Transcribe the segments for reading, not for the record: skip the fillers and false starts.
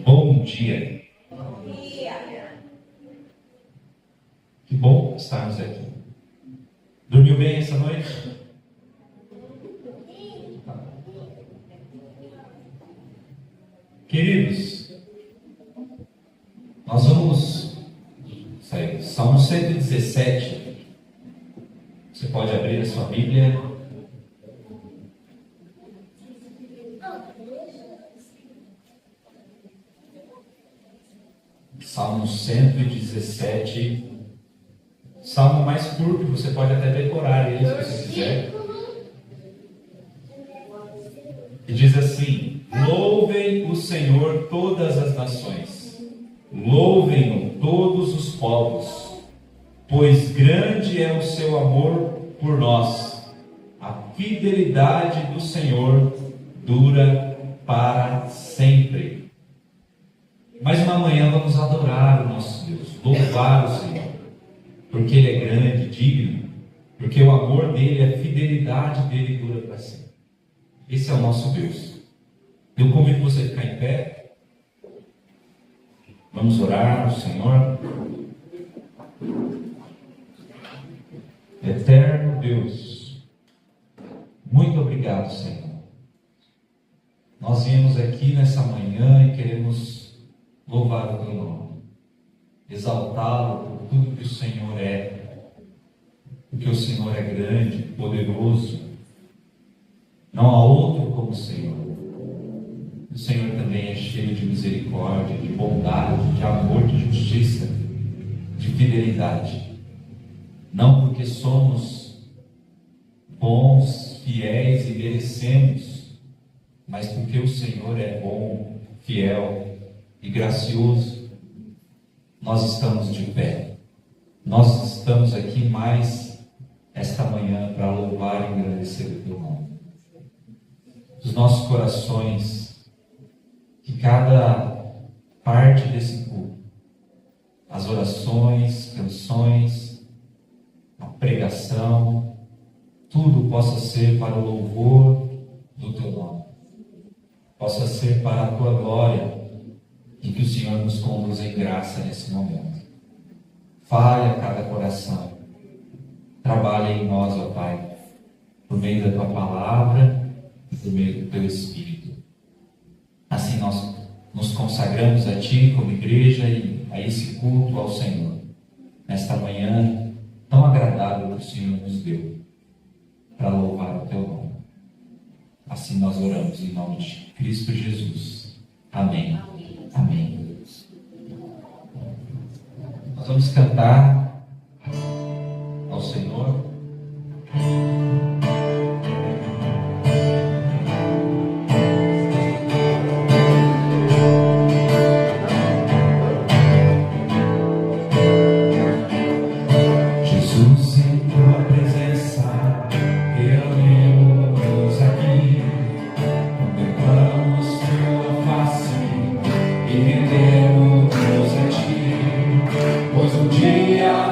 Bom dia. Que bom estarmos aqui. Dormiu bem essa noite? Queridos, nós vamos sair. Salmo 117. Você pode abrir a sua Bíblia. Salmo 117. Salmo mais curto, você pode até decorar ele se você quiser. E diz assim: louvem o Senhor todas as nações, louvem-no todos os povos, pois grande é o seu amor por nós. A fidelidade do Senhor dura para sempre. Mais uma manhã vamos adorar o nosso Deus, louvar o Senhor, porque Ele é grande, digno, porque o amor dEle, a fidelidade dEle dura para sempre. Esse é o nosso Deus. Eu convido você a ficar em pé. Vamos orar ao Senhor. Eterno Deus, muito obrigado, Senhor. Nós viemos aqui nessa manhã e queremos louvar o Teu nome, exaltá-lo por tudo que o Senhor é, porque o Senhor é grande, poderoso. Não há outro como o Senhor. O Senhor também é cheio de misericórdia, de bondade, de amor, de justiça, de fidelidade. Não porque somos bons, fiéis e merecemos, mas porque o Senhor é bom, fiel e gracioso. Nós estamos de pé. Nós estamos aqui mais esta manhã para louvar e agradecer o Teu nome. Dos nossos corações, que cada parte desse culto, as orações, canções, a pregação, tudo possa ser para o louvor do Teu nome, possa ser para a Tua glória, e que o Senhor nos conduza em graça nesse momento. Fale a cada coração, trabalhe em nós, ó Pai, por meio da Tua palavra, por meio do Teu Espírito. Assim nós nos consagramos a Ti como igreja e a esse culto ao Senhor, nesta manhã tão agradável que o Senhor nos deu, para louvar o Teu nome. Assim nós oramos em nome de Cristo Jesus. Amém. Amém. Nós vamos cantar ao Senhor. Pois um dia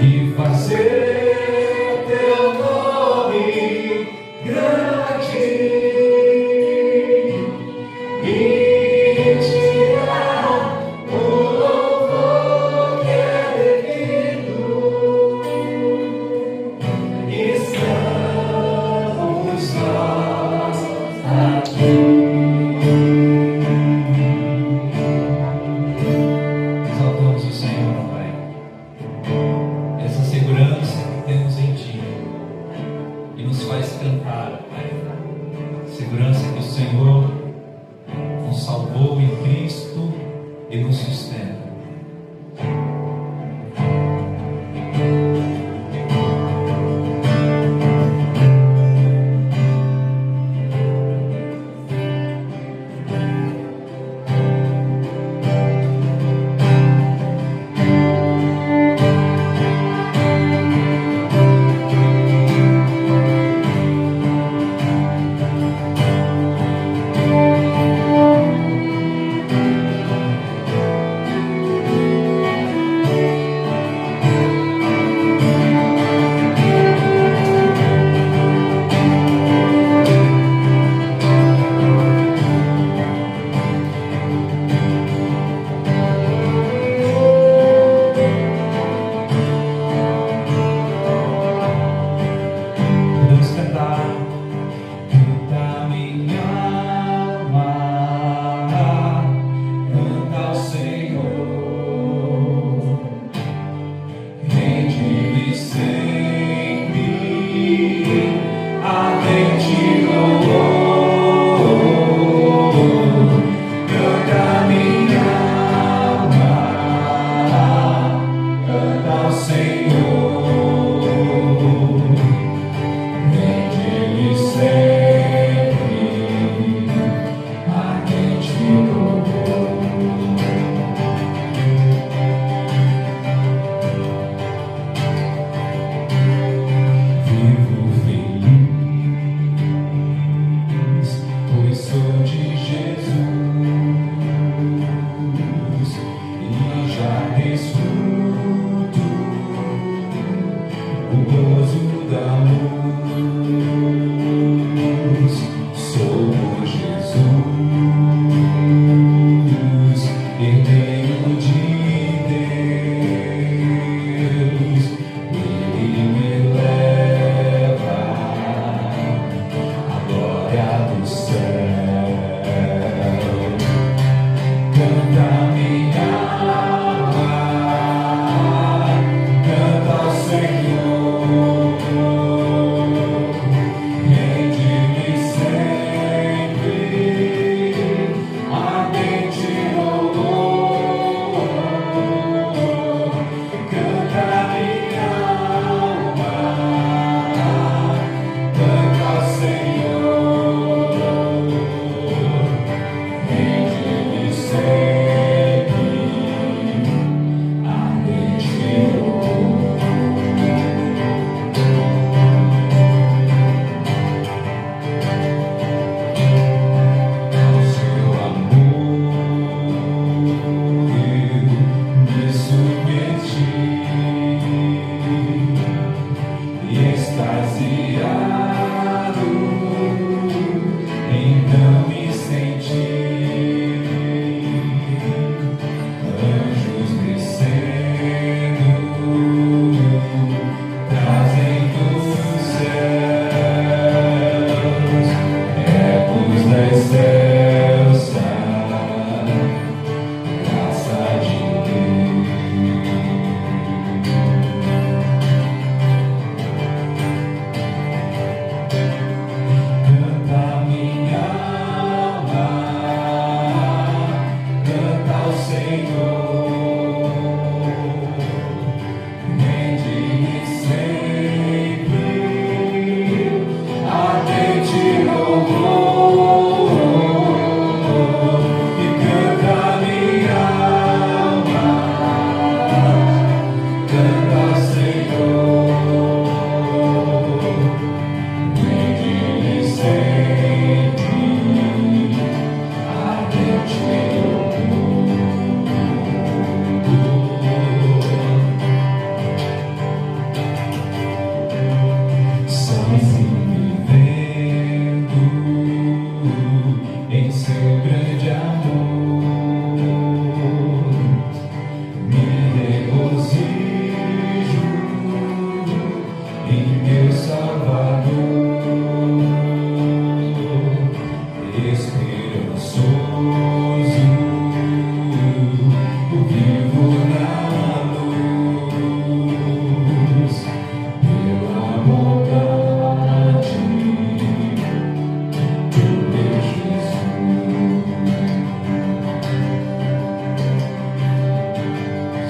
e fazer teu nome grande e te dar o louvor que é devido. Estamos nós aqui. Exaltamos o Senhor, Pai. Essa segurança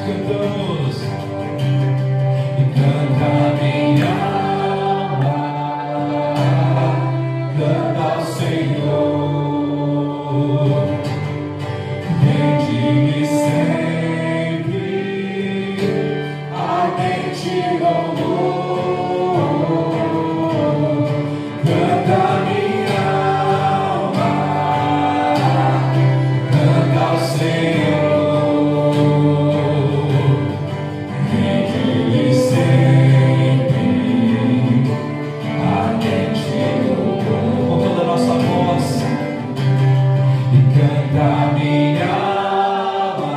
cantamos. E canta minha alma, canta ao Senhor, rende-me sempre ardente louvor. Canta minha alma, canta ao Senhor, rende-me sempre ardente louvor. Com toda a nossa voz. E canta minha alma,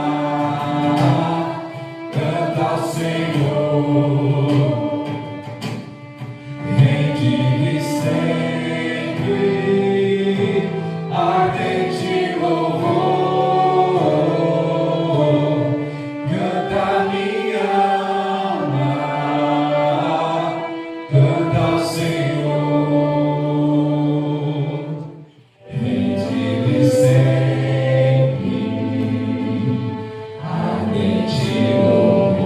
canta ao Senhor, rende-me sempre ardente louvor. Canta minha alma, canta ao Senhor, rende-me sempre ardente louvor.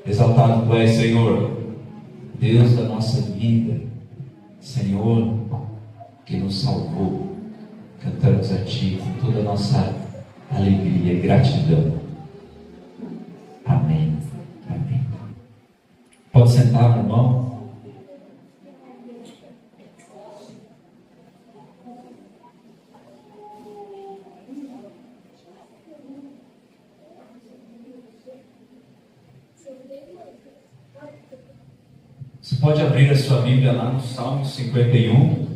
Exaltado tu és, Senhor, Deus da nossa vida, Senhor, que nos salvou. Cantamos a Ti com toda a nossa alegria e gratidão. Amém. Amém. Pode sentar, meu irmão. Você pode abrir a sua Bíblia lá no Salmo 51.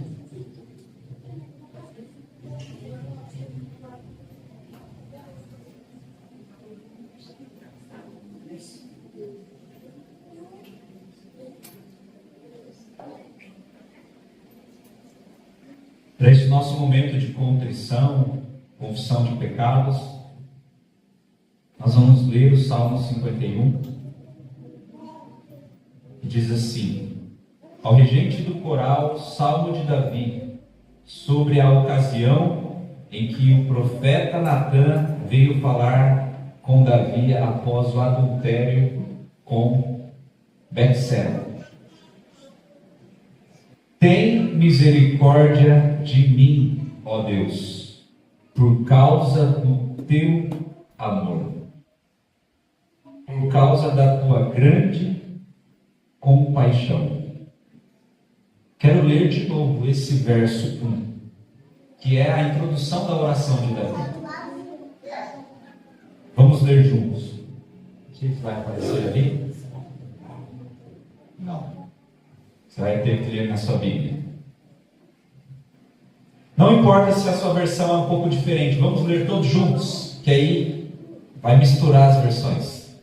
Para esse nosso momento de contrição, confissão de pecados, nós vamos ler o Salmo 51. Diz assim: ao regente do coral, Salmo de Davi, sobre a ocasião em que o profeta Natã veio falar com Davi após o adultério com Betseba. Tem misericórdia de mim, ó Deus, por causa do teu amor, por causa da tua grande compaixão. Quero ler de novo esse verso 1, que é a introdução da oração de Davi. Vamos ler juntos. O que vai aparecer ali? Não. Você vai ter que ler na sua Bíblia. Não importa se a sua versão é um pouco diferente, vamos ler todos juntos, que aí vai misturar as versões.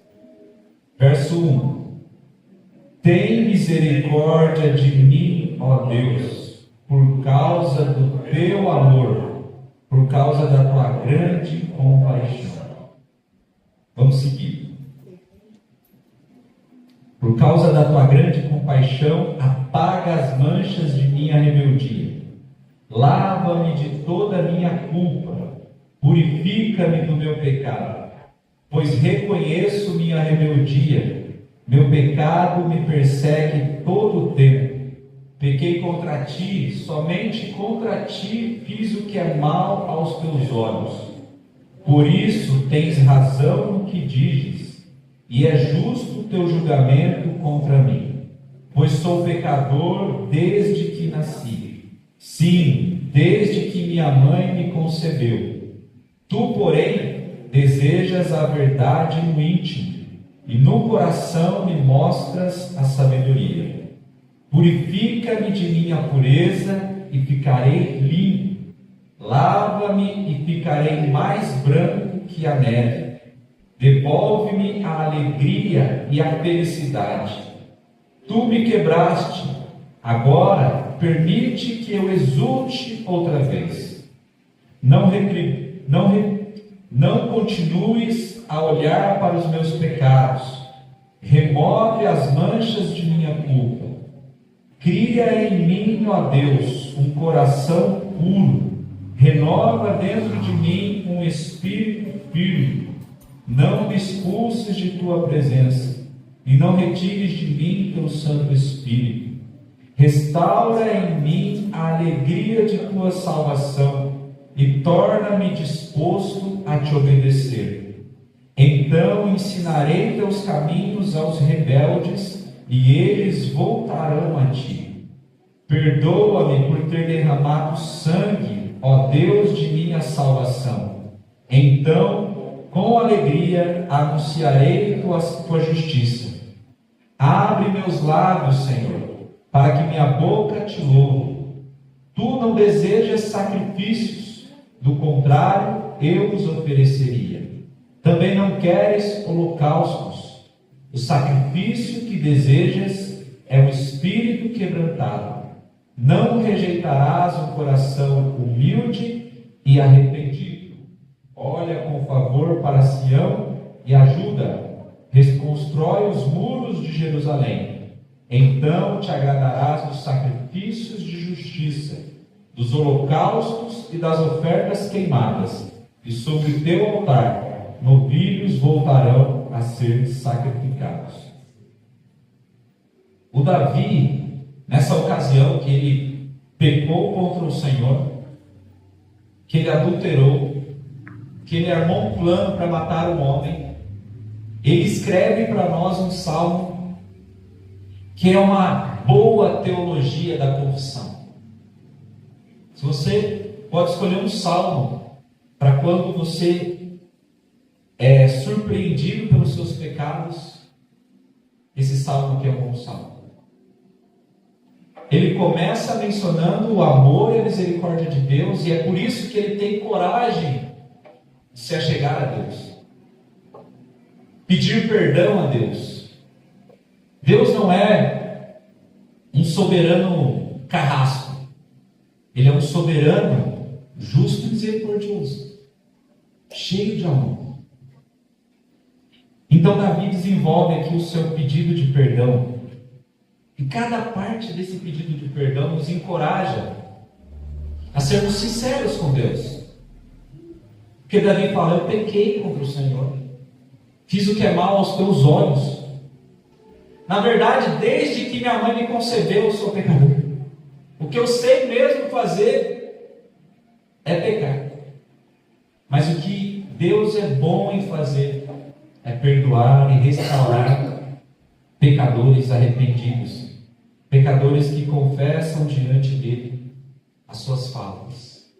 Verso 1. Tem misericórdia de mim, ó Deus, por causa do teu amor, por causa da tua grande compaixão. Vamos seguir. Por causa da tua grande compaixão, apaga as manchas de minha rebeldia. Lava-me de toda a minha culpa, purifica-me do meu pecado, pois reconheço minha rebeldia. Meu pecado me persegue todo o tempo. Pequei contra ti, somente contra ti fiz o que é mal aos teus olhos. Por isso tens razão no que dizes, e é justo o teu julgamento contra mim. Pois sou pecador desde que nasci. Sim, desde que minha mãe me concebeu. Tu, porém, desejas a verdade no íntimo, e no coração me mostras a sabedoria. Purifica-me de minha pureza e ficarei limpo. Lava-me e ficarei mais branco que a neve. Devolve-me a alegria e a felicidade. Tu me quebraste, agora permite que eu exulte outra vez. Não continues a olhar para os meus pecados. Remove as manchas de minha culpa. Cria em mim, ó Deus, um coração puro. Renova dentro de mim um espírito firme. Não me expulses de tua presença, e não retires de mim teu Santo Espírito. Restaura em mim a alegria de tua salvação, e torna-me disposto a te obedecer. Então ensinarei teus caminhos aos rebeldes, e eles voltarão a ti. Perdoa-me por ter derramado sangue, ó Deus de minha salvação. Então, com alegria, anunciarei tua justiça. Abre meus lábios, Senhor, para que minha boca te louve. Tu não desejas sacrifícios, do contrário, eu os ofereceria. Também não queres holocaustos. O sacrifício que desejas é um espírito quebrantado. Não rejeitarás um coração humilde e arrependido. Olha com favor para Sião e ajuda. Reconstrói os muros de Jerusalém. Então te agradarás dos sacrifícios de justiça, dos holocaustos e das ofertas queimadas, e sobre o teu altar novilhos voltarão a ser sacrificados. O Davi, nessa ocasião que ele pecou contra o Senhor, que ele adulterou, que ele armou um plano para matar um homem, ele escreve para nós um salmo que é uma boa teologia da confissão. Se você pode escolher um salmo para quando você é surpreendido pelos seus pecados, esse salmo aqui é um bom salmo. Ele começa mencionando o amor e a misericórdia de Deus, e é por isso que ele tem coragem de se achegar a Deus, pedir perdão a Deus. Deus não é um soberano carrasco, ele é um soberano justo e misericordioso, cheio de amor. Então Davi desenvolve aqui o seu pedido de perdão, e cada parte desse pedido de perdão nos encoraja a sermos sinceros com Deus. Porque Davi fala: eu pequei contra o Senhor, fiz o que é mal aos teus olhos. Na verdade, desde que minha mãe me concebeu, eu sou pecador. O que eu sei mesmo fazer é pecar. Mas o que Deus é bom em fazer é perdoar e restaurar pecadores arrependidos, pecadores que confessam diante dele as suas faltas.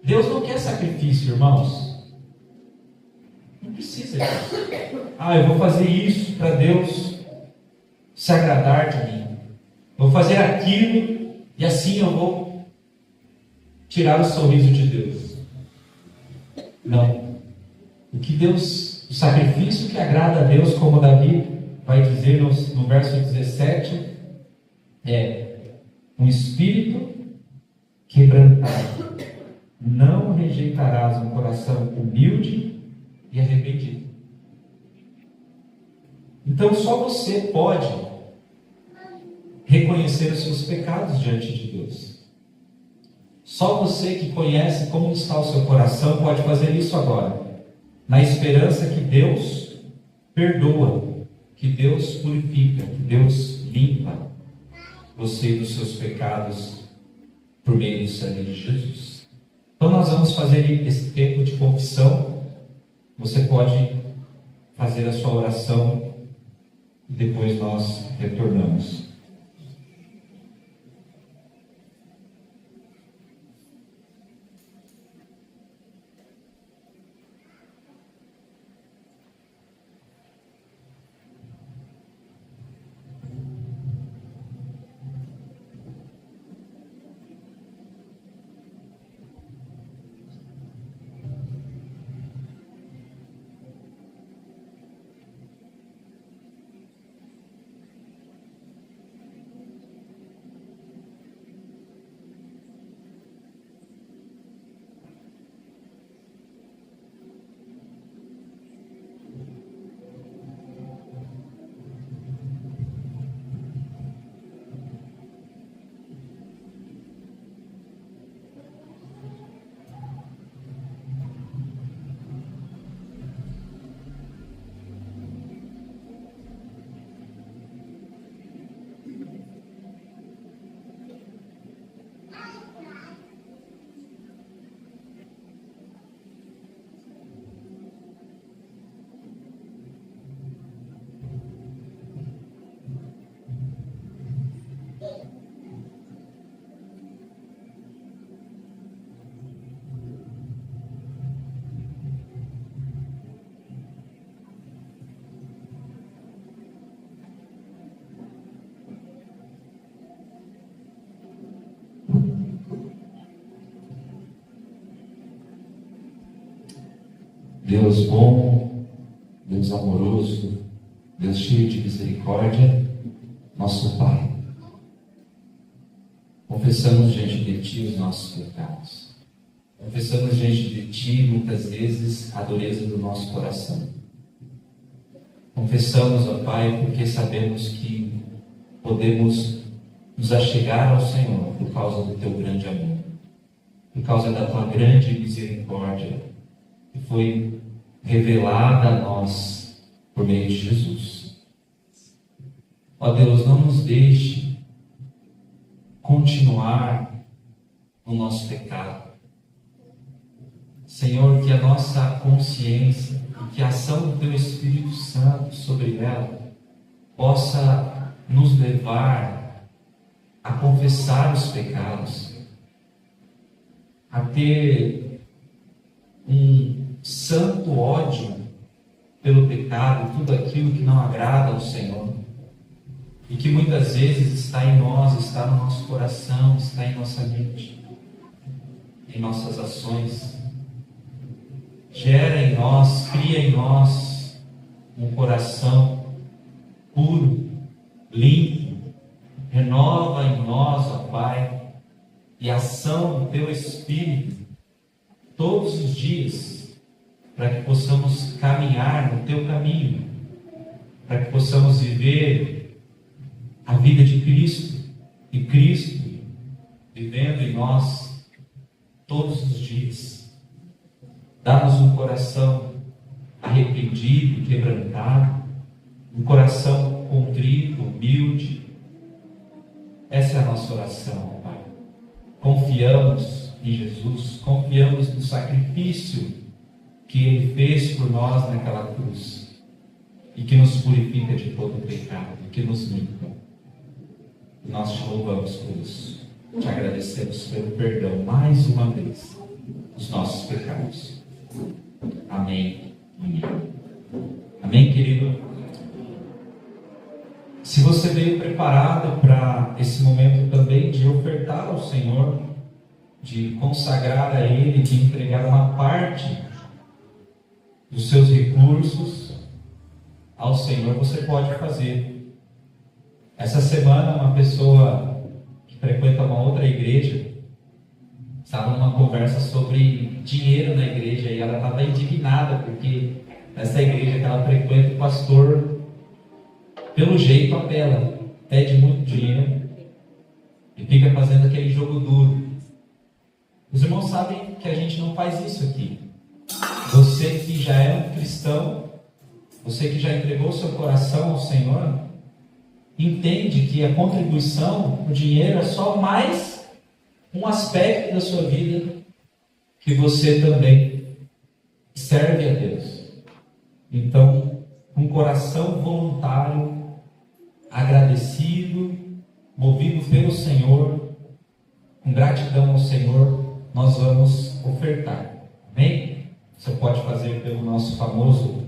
Deus não quer sacrifício, irmãos. Não precisa disso. Eu vou fazer isso para Deus se agradar de mim. Vou fazer aquilo e assim eu vou tirar o sorriso de Deus. Não. O sacrifício que agrada a Deus, como Davi vai dizer no verso 17, é um espírito quebrantado. Não rejeitarás um coração humilde e arrependido. Então só você pode reconhecer os seus pecados diante de Deus. Só você que conhece como está o seu coração pode fazer isso agora, na esperança que Deus perdoa, que Deus purifica, que Deus limpa você dos seus pecados por meio do sangue de Jesus. Então nós vamos fazer esse tempo de confissão. Você pode fazer a sua oração e depois nós retornamos. Deus bom, Deus amoroso, Deus cheio de misericórdia, nosso Pai, confessamos diante de Ti os nossos pecados. Confessamos diante de Ti, muitas vezes, a dureza do nosso coração. Confessamos, ó Pai, porque sabemos que podemos nos achegar ao Senhor por causa do Teu grande amor, por causa da Tua grande misericórdia, que foi revelada a nós por meio de Jesus. Ó Deus, não nos deixe continuar no nosso pecado. Senhor, que a nossa consciência, que a ação do Teu Espírito Santo sobre ela possa nos levar a confessar os pecados, a ter um santo ódio pelo pecado, tudo aquilo que não agrada ao Senhor, e que muitas vezes está em nós, está no nosso coração, está em nossa mente, em nossas ações. Gera em nós, cria em nós um coração puro, limpo, renova em nós, ó Pai, e a ação do Teu Espírito todos os dias, para que possamos caminhar no Teu caminho, para que possamos viver a vida de Cristo, e Cristo vivendo em nós todos os dias. Dá-nos um coração arrependido, quebrantado, um coração contrito, humilde. Essa é a nossa oração, Pai. Confiamos em Jesus, confiamos no sacrifício que Ele fez por nós naquela cruz, e que nos purifica de todo o pecado, e que nos limpa. E nós te louvamos por isso. Te agradecemos pelo perdão, mais uma vez, dos nossos pecados. Amém. Amém. Amém, querido? Se você veio preparado para esse momento também de ofertar ao Senhor, de consagrar a Ele, de entregar uma parte dos seus recursos ao Senhor, você pode fazer. Essa semana, uma pessoa que frequenta uma outra igreja estava numa conversa sobre dinheiro na igreja, e ela estava indignada porque nessa igreja que ela frequenta, o pastor, pelo jeito, apela, pede muito dinheiro e fica fazendo aquele jogo duro. Os irmãos sabem que a gente não faz isso aqui. Você que já é um cristão, você que já entregou seu coração ao Senhor, entende que a contribuição, o dinheiro, é só mais um aspecto da sua vida que você também serve a Deus. Então, um coração voluntário, agradecido, movido pelo Senhor, com gratidão ao Senhor, nós vamos ofertar. Amém? Você pode fazer pelo nosso famoso,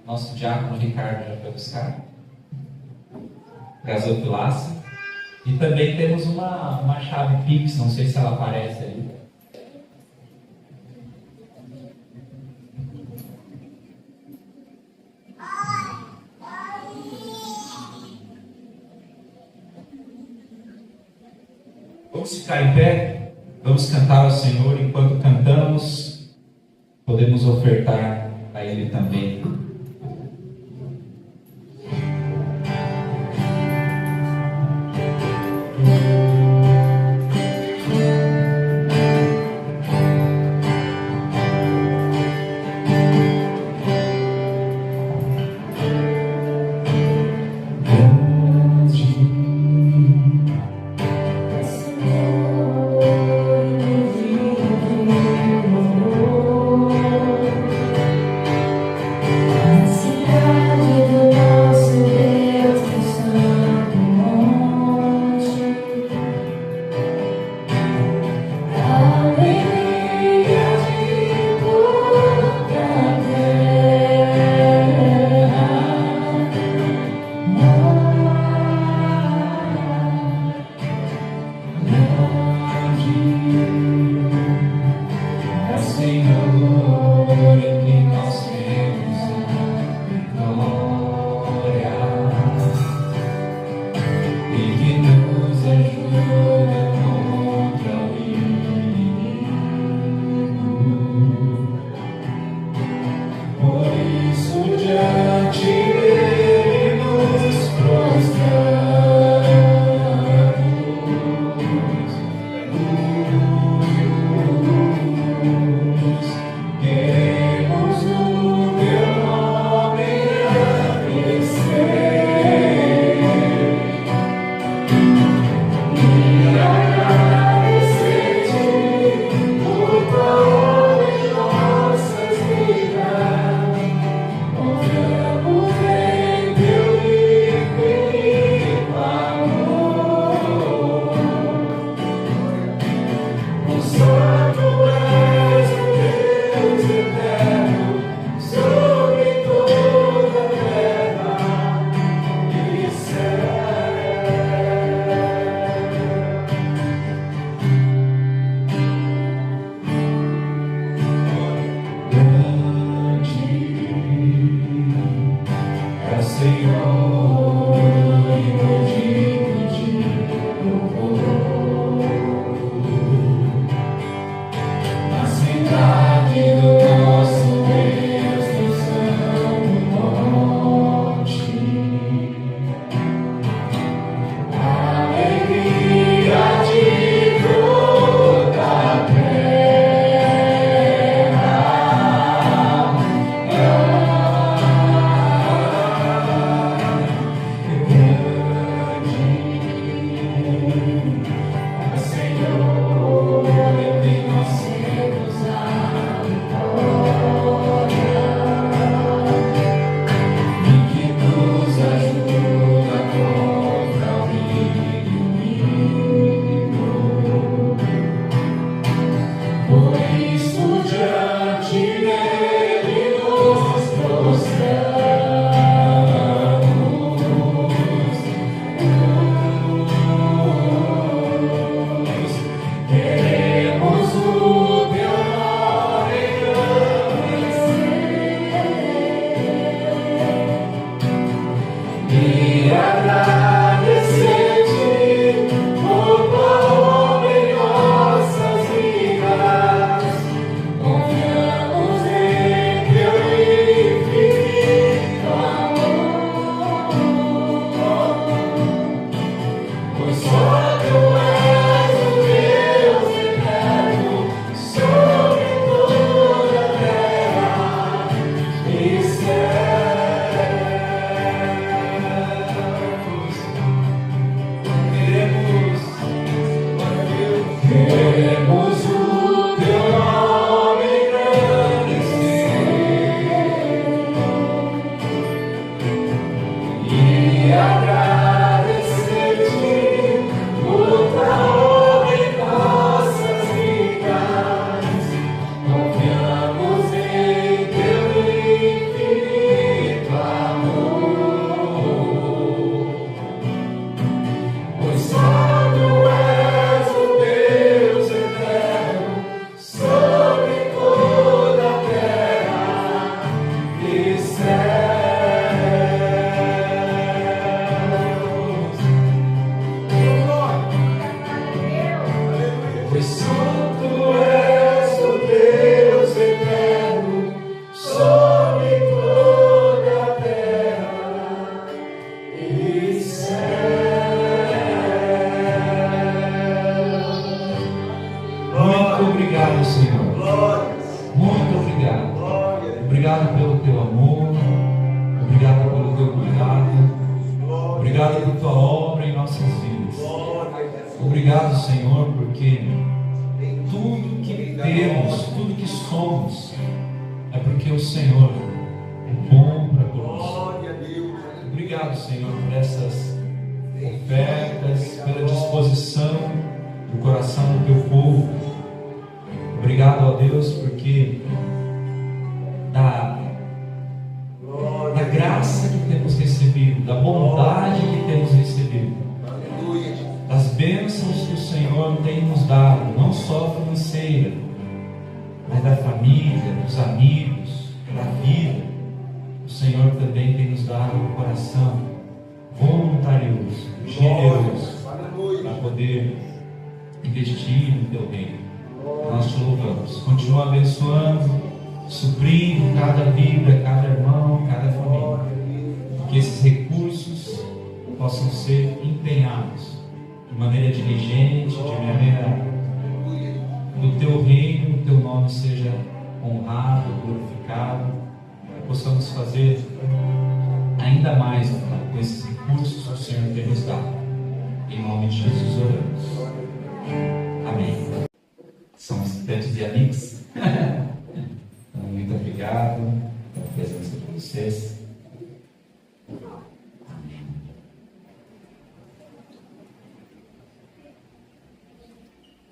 nosso diácono Ricardo já foi buscar, gasofilaça. E também temos uma chave Pix, não sei se ela aparece aí. Vamos ficar em pé, vamos cantar ao Senhor. Enquanto cantamos, podemos ofertar a Ele também.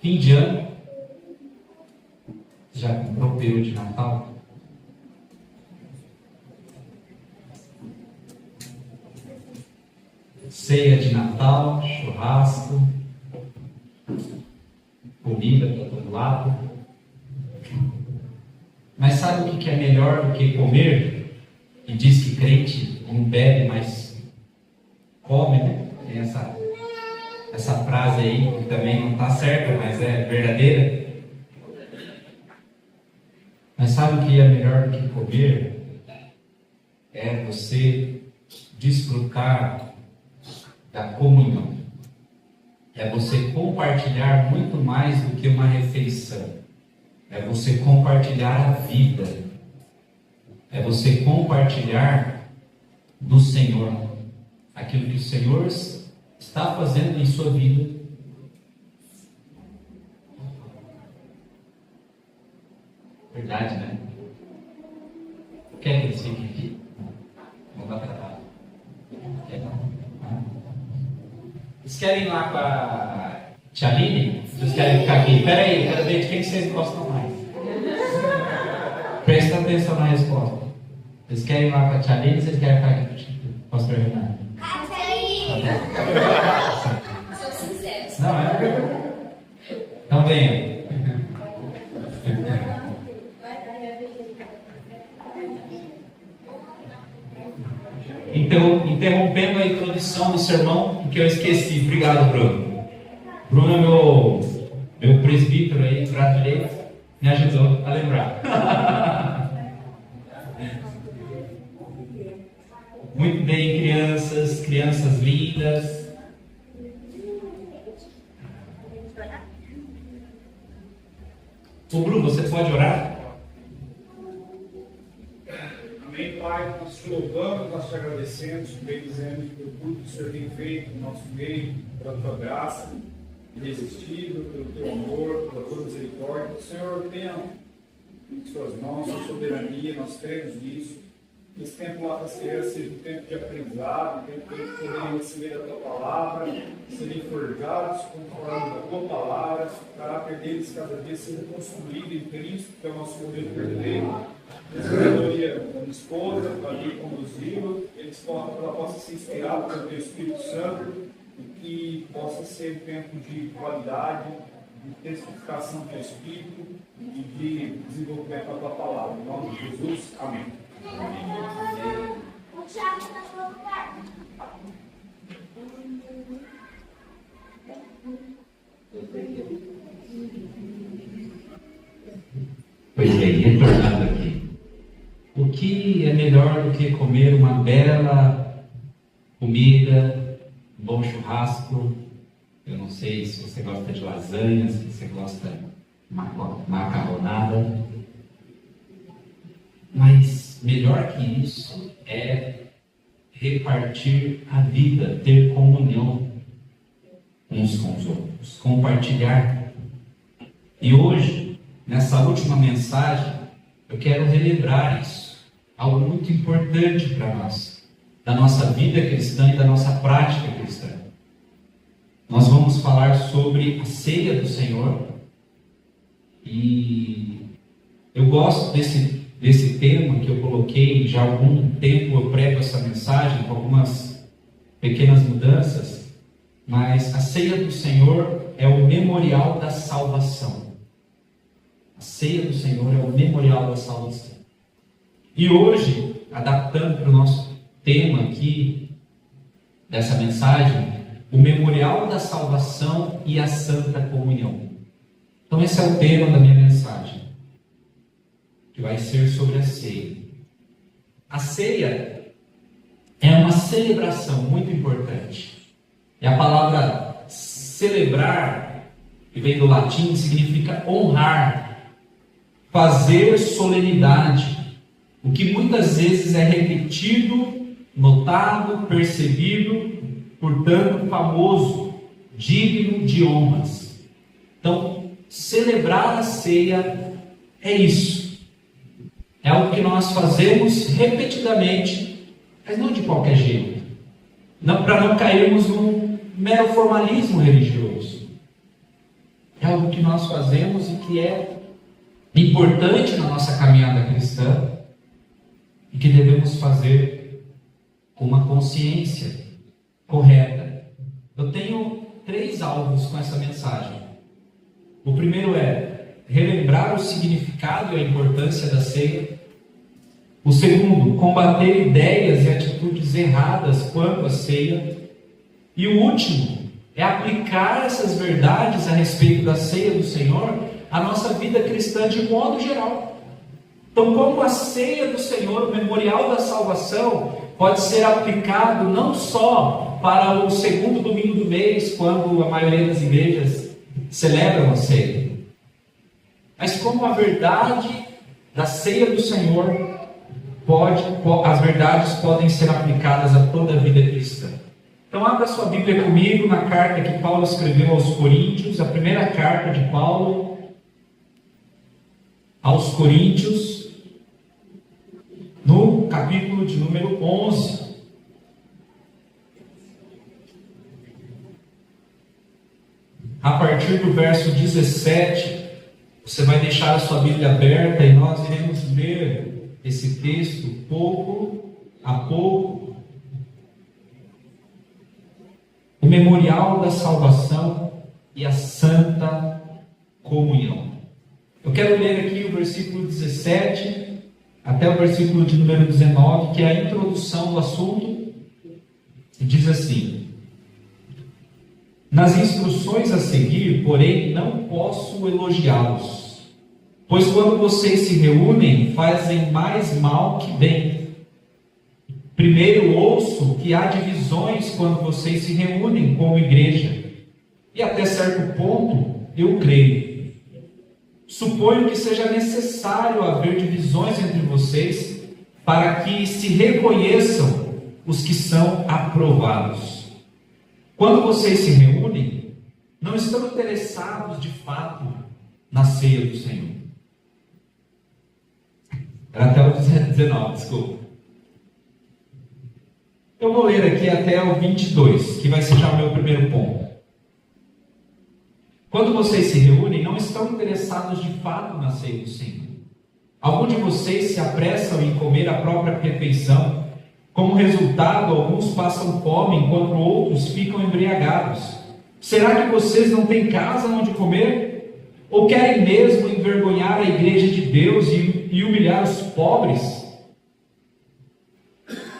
Fim de ano, já comprou o peru de Natal? Ceia de Natal, churrasco, comida para todo lado. Mas sabe o que é melhor do que comer? E diz que crente não bebe, mas come, né? Tem essa frase aí que também não está certa, mas é verdadeira. Mas sabe o que é melhor do que comer? É você desfrutar da comunhão. É você compartilhar muito mais do que uma refeição. É você compartilhar a vida. É você compartilhar do Senhor. Aquilo que o Senhor está fazendo em sua vida. Verdade, né? Quer que eles fiquem aqui? Vamos lá para lá. Vocês querem ir lá com a tia Aline? Vocês querem ficar aqui? Espera aí, quero ver de quem vocês gostam mais. Presta atenção na resposta. Vocês querem ir lá com a tia Aline ou vocês querem ficar aqui com o pastor Renato? A tia Aline! Sou sincero. Não, é? Então venha. Então, interrompendo a introdução do sermão, porque eu esqueci. Obrigado, Bruno. Bruno é meu presbítero aí, brasileiro, me ajudou a lembrar. Muito bem, crianças lindas. Ô Bruno, você pode orar? Amém, Pai, nós te louvamos, nós te agradecemos, bendizemos por tudo que o Senhor tem feito no nosso meio, pela tua graça, irresistível, pelo teu amor, pela tua misericórdia. O Senhor tenha em suas mãos, sua soberania, nós cremos nisso. Esse tempo lá das crianças seja um tempo de aprendizado, um tempo que eles poderem receber a tua palavra, serem forjados conforme a tua palavra, o caráter deles cada vez seja construído em Cristo, que é o nosso modelo perfeito. A sabedoria da minha esposa, para mim conduzi-lo, ela possa ser inspirada pelo teu Espírito Santo e que possa ser um tempo de qualidade, de testificação do teu Espírito e de desenvolvimento da tua palavra. Em nome de Jesus, amém. Pois bem, retornando aqui. O que é melhor do que comer uma bela comida, um bom churrasco? Eu não sei se você gosta de lasanha, se você gosta de macarronada. Mas melhor que isso é repartir a vida, ter comunhão uns com os outros, compartilhar. E hoje, nessa última mensagem, eu quero relembrar isso, algo muito importante para nós, da nossa vida cristã e da nossa prática cristã. Nós vamos falar sobre a ceia do Senhor, e eu gosto desse tema que eu coloquei. Já há algum tempo eu prego essa mensagem com algumas pequenas mudanças, mas a ceia do Senhor é o memorial da salvação. A ceia do Senhor é o memorial da salvação. E hoje, adaptando para o nosso tema aqui, dessa mensagem, o memorial da salvação e a santa comunhão. Então esse é o tema da minha mensagem, que vai ser sobre a ceia. A ceia é uma celebração muito importante. E a palavra celebrar, que vem do latim, significa honrar, fazer solenidade, o que muitas vezes é repetido, notado, percebido, portanto famoso, digno de honras. Então, celebrar a ceia é isso. É algo que nós fazemos repetidamente, mas não de qualquer jeito. Para não cairmos num mero formalismo religioso. É algo que nós fazemos e que é importante na nossa caminhada cristã e que devemos fazer com uma consciência correta. Eu tenho 3 alvos com essa mensagem. O primeiro é relembrar o significado e a importância da ceia. O segundo, combater ideias e atitudes erradas quanto à ceia. E o último é aplicar essas verdades a respeito da ceia do Senhor à nossa vida cristã de modo geral. Então, como a ceia do Senhor, o memorial da salvação, pode ser aplicado não só para o segundo domingo do mês, quando a maioria das igrejas celebram a ceia, mas como a verdade da ceia do Senhor as verdades podem ser aplicadas a toda a vida cristã. Então abra sua Bíblia comigo na carta que Paulo escreveu aos Coríntios, a primeira carta de Paulo aos Coríntios, no capítulo de número 11. A partir do verso 17, você vai deixar a sua Bíblia aberta e nós iremos ler esse texto pouco a pouco. O memorial da salvação e a santa comunhão. Eu quero ler aqui o versículo 17 até o versículo de número 19, que é a introdução do assunto, e diz assim: nas instruções a seguir, porém, não posso elogiá-los, pois quando vocês se reúnem, fazem mais mal que bem. Primeiro ouço que há divisões quando vocês se reúnem como igreja, e até certo ponto eu creio. Suponho que seja necessário haver divisões entre vocês, para que se reconheçam os que são aprovados. Quando vocês se reúnem, não estão interessados de fato na ceia do Senhor. Era até o 19, desculpa. Eu vou ler aqui até o 22, que vai ser já o meu primeiro ponto. Quando vocês se reúnem, não estão interessados de fato na ceia do Senhor. Alguns de vocês se apressam em comer a própria refeição. Como resultado, alguns passam fome, enquanto outros ficam embriagados. Será que vocês não têm casa onde comer? Ou querem mesmo envergonhar a igreja de Deus e humilhar os pobres?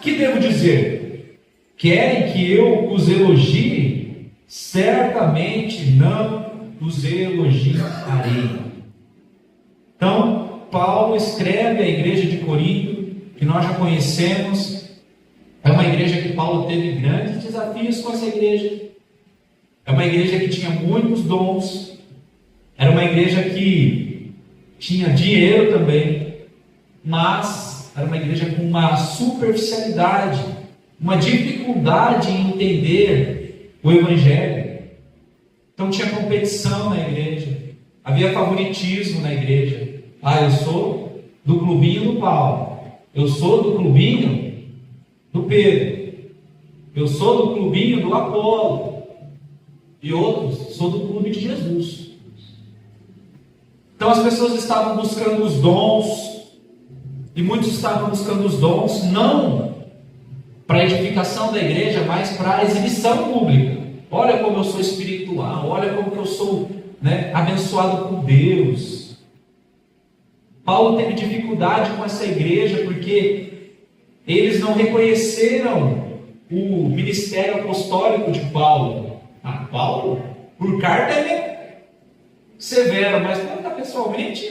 Que devo dizer? Querem que eu os elogie? Certamente não os elogiarei. Então, Paulo escreve à igreja de Corinto, que nós já conhecemos. É uma igreja que Paulo teve grandes desafios com essa igreja. É uma igreja que tinha muitos dons. Era uma igreja que tinha dinheiro também, mas era uma igreja com uma superficialidade, uma dificuldade em entender o Evangelho. Então tinha competição na igreja, havia favoritismo na igreja. Eu sou do clubinho do Paulo, eu sou do clubinho do Pedro, eu sou do clubinho do Apolo, e outros, sou do clube de Jesus. Então as pessoas estavam buscando os dons, e muitos estavam buscando os dons não para a edificação da igreja, mas para a exibição pública. Olha como eu sou espiritual, olha como eu sou abençoado por Deus. Paulo teve dificuldade com essa igreja porque eles não reconheceram o ministério apostólico de Paulo. Paulo, por carta ele é severo, mas quando está pessoalmente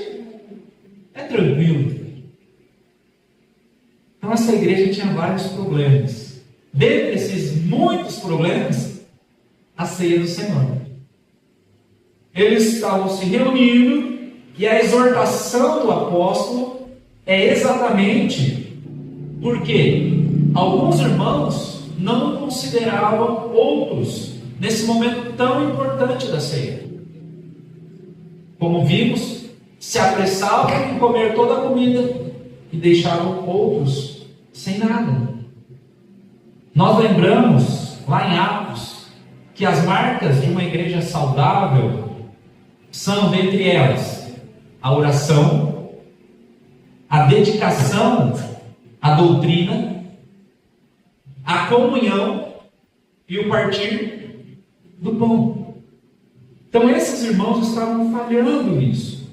é tranquilo. Então essa igreja tinha vários problemas. Dentre esses muitos problemas, a ceia do Senhor. Eles estavam se reunindo e a exortação do apóstolo é exatamente porque alguns irmãos não consideravam outros nesse momento tão importante da ceia. Como vimos, se apressavam em comer toda a comida e deixavam outros sem nada. Nós lembramos lá em Atos que as marcas de uma igreja saudável são, dentre elas, a oração, a dedicação à doutrina, a comunhão e o partir do pão. Então esses irmãos estavam falhando nisso.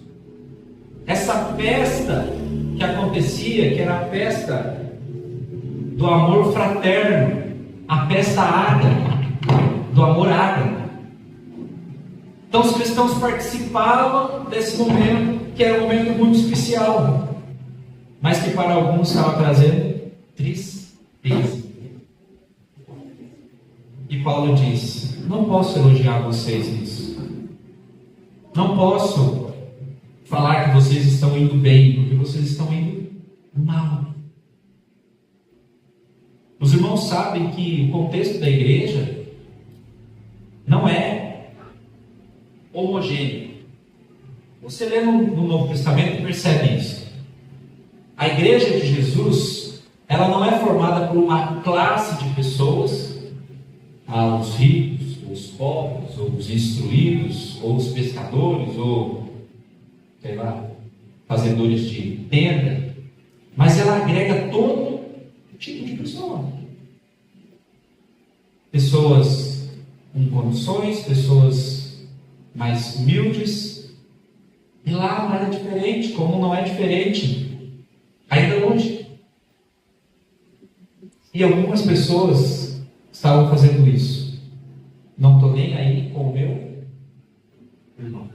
Essa festa que acontecia, que era a festa do amor fraterno, a festa ágape, do amor ágape. Então os cristãos participavam desse momento, que era um momento muito especial. mas que para alguns estava trazendo tristeza. E Paulo diz: não posso elogiar vocês nisso. Não posso falar que vocês estão indo bem, porque vocês estão indo mal. Os irmãos sabem que o contexto da igreja não é homogêneo. Você lê no Novo Testamento e percebe isso. A igreja de Jesus, ela não é formada por uma classe de pessoas, os ricos, os pobres, ou os instruídos, ou os pescadores, ou, sei lá, fazedores de tenda, mas ela agrega todo tipo de pessoa. Pessoas com condições, pessoas mais humildes. E lá não era diferente, como não é diferente ainda hoje. E algumas pessoas estavam fazendo isso. Não estou nem aí com o meu irmão.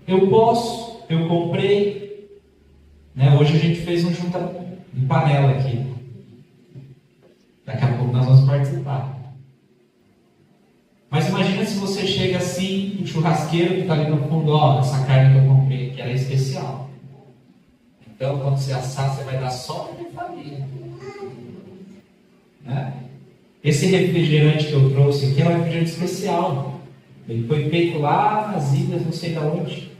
Eu posso, eu comprei. Né? Hoje a gente fez um junta em panela aqui. Daqui a pouco nós vamos participar. Mas imagina se você chega assim, o churrasqueiro que está ali no fundo, ó, essa carne que eu comprei aqui, ela é especial. Então, quando você assar, você vai dar só para minha família. Né? Esse refrigerante que eu trouxe aqui é um refrigerante especial. Ele foi feito lá nas ilhas, não sei de onde.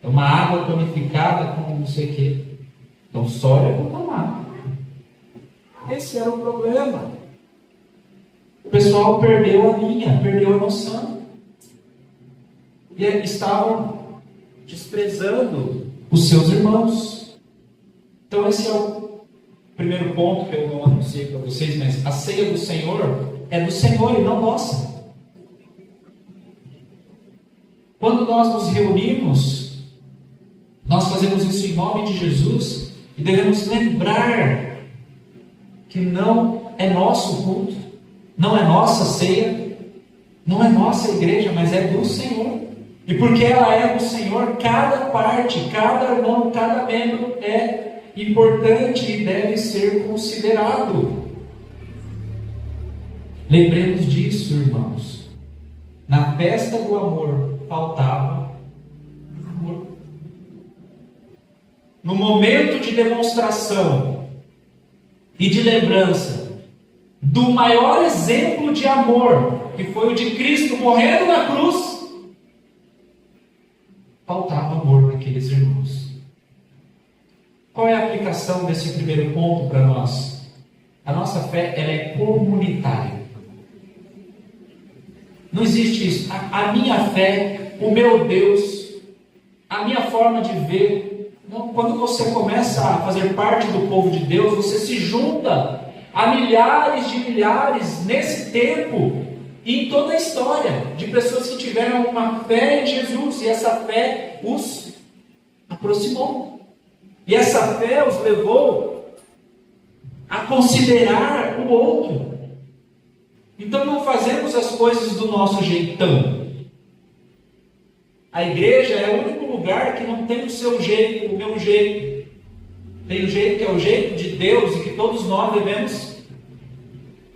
É uma água tonificada com não sei o quê. Então, só eu vou tomar. Esse era o problema. O pessoal perdeu a linha, perdeu a noção. E estavam desprezando os seus irmãos. Então esse é o primeiro ponto que eu não anunciei para vocês, mas a ceia do Senhor é do Senhor e não nossa. Quando nós nos reunimos, nós fazemos isso em nome de Jesus e devemos lembrar que não é nosso culto, não é nossa ceia, não é nossa igreja, mas é do Senhor. E porque ela é do Senhor, cada parte, cada irmão, cada membro é importante e deve ser considerado. Lembremos disso, irmãos. Na festa do amor faltava amor. No momento de demonstração e de lembrança do maior exemplo de amor, que foi o de Cristo morrendo na cruz, faltava amor naqueles irmãos. Qual é a aplicação desse primeiro ponto para nós? A nossa fé, ela é comunitária. Não existe isso. A minha fé, o meu Deus, a minha forma de ver. Não, quando você começa a fazer parte do povo de Deus, você se junta a milhares de milhares nesse tempo e em toda a história de pessoas que tiveram uma fé em Jesus, e essa fé os aproximou. E essa fé os levou a considerar o outro. Então não fazemos as coisas do nosso jeitão. A igreja é o único lugar que não tem o seu jeito, o meu jeito. Tem o jeito que é o jeito de Deus e que todos nós devemos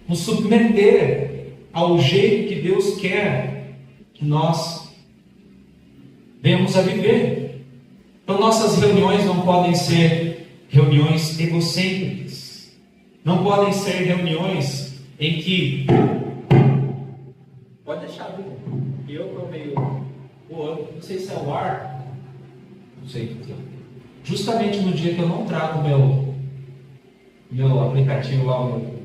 nos submeter ao jeito que Deus quer que nós venhamos a viver. Então nossas reuniões não podem ser reuniões egocêntricas. Não podem ser reuniões em que... Pode deixar, viu? Que eu estou meio voando. Não sei se é o ar. Não sei o que é. Justamente no dia que eu não trago meu aplicativo lá, o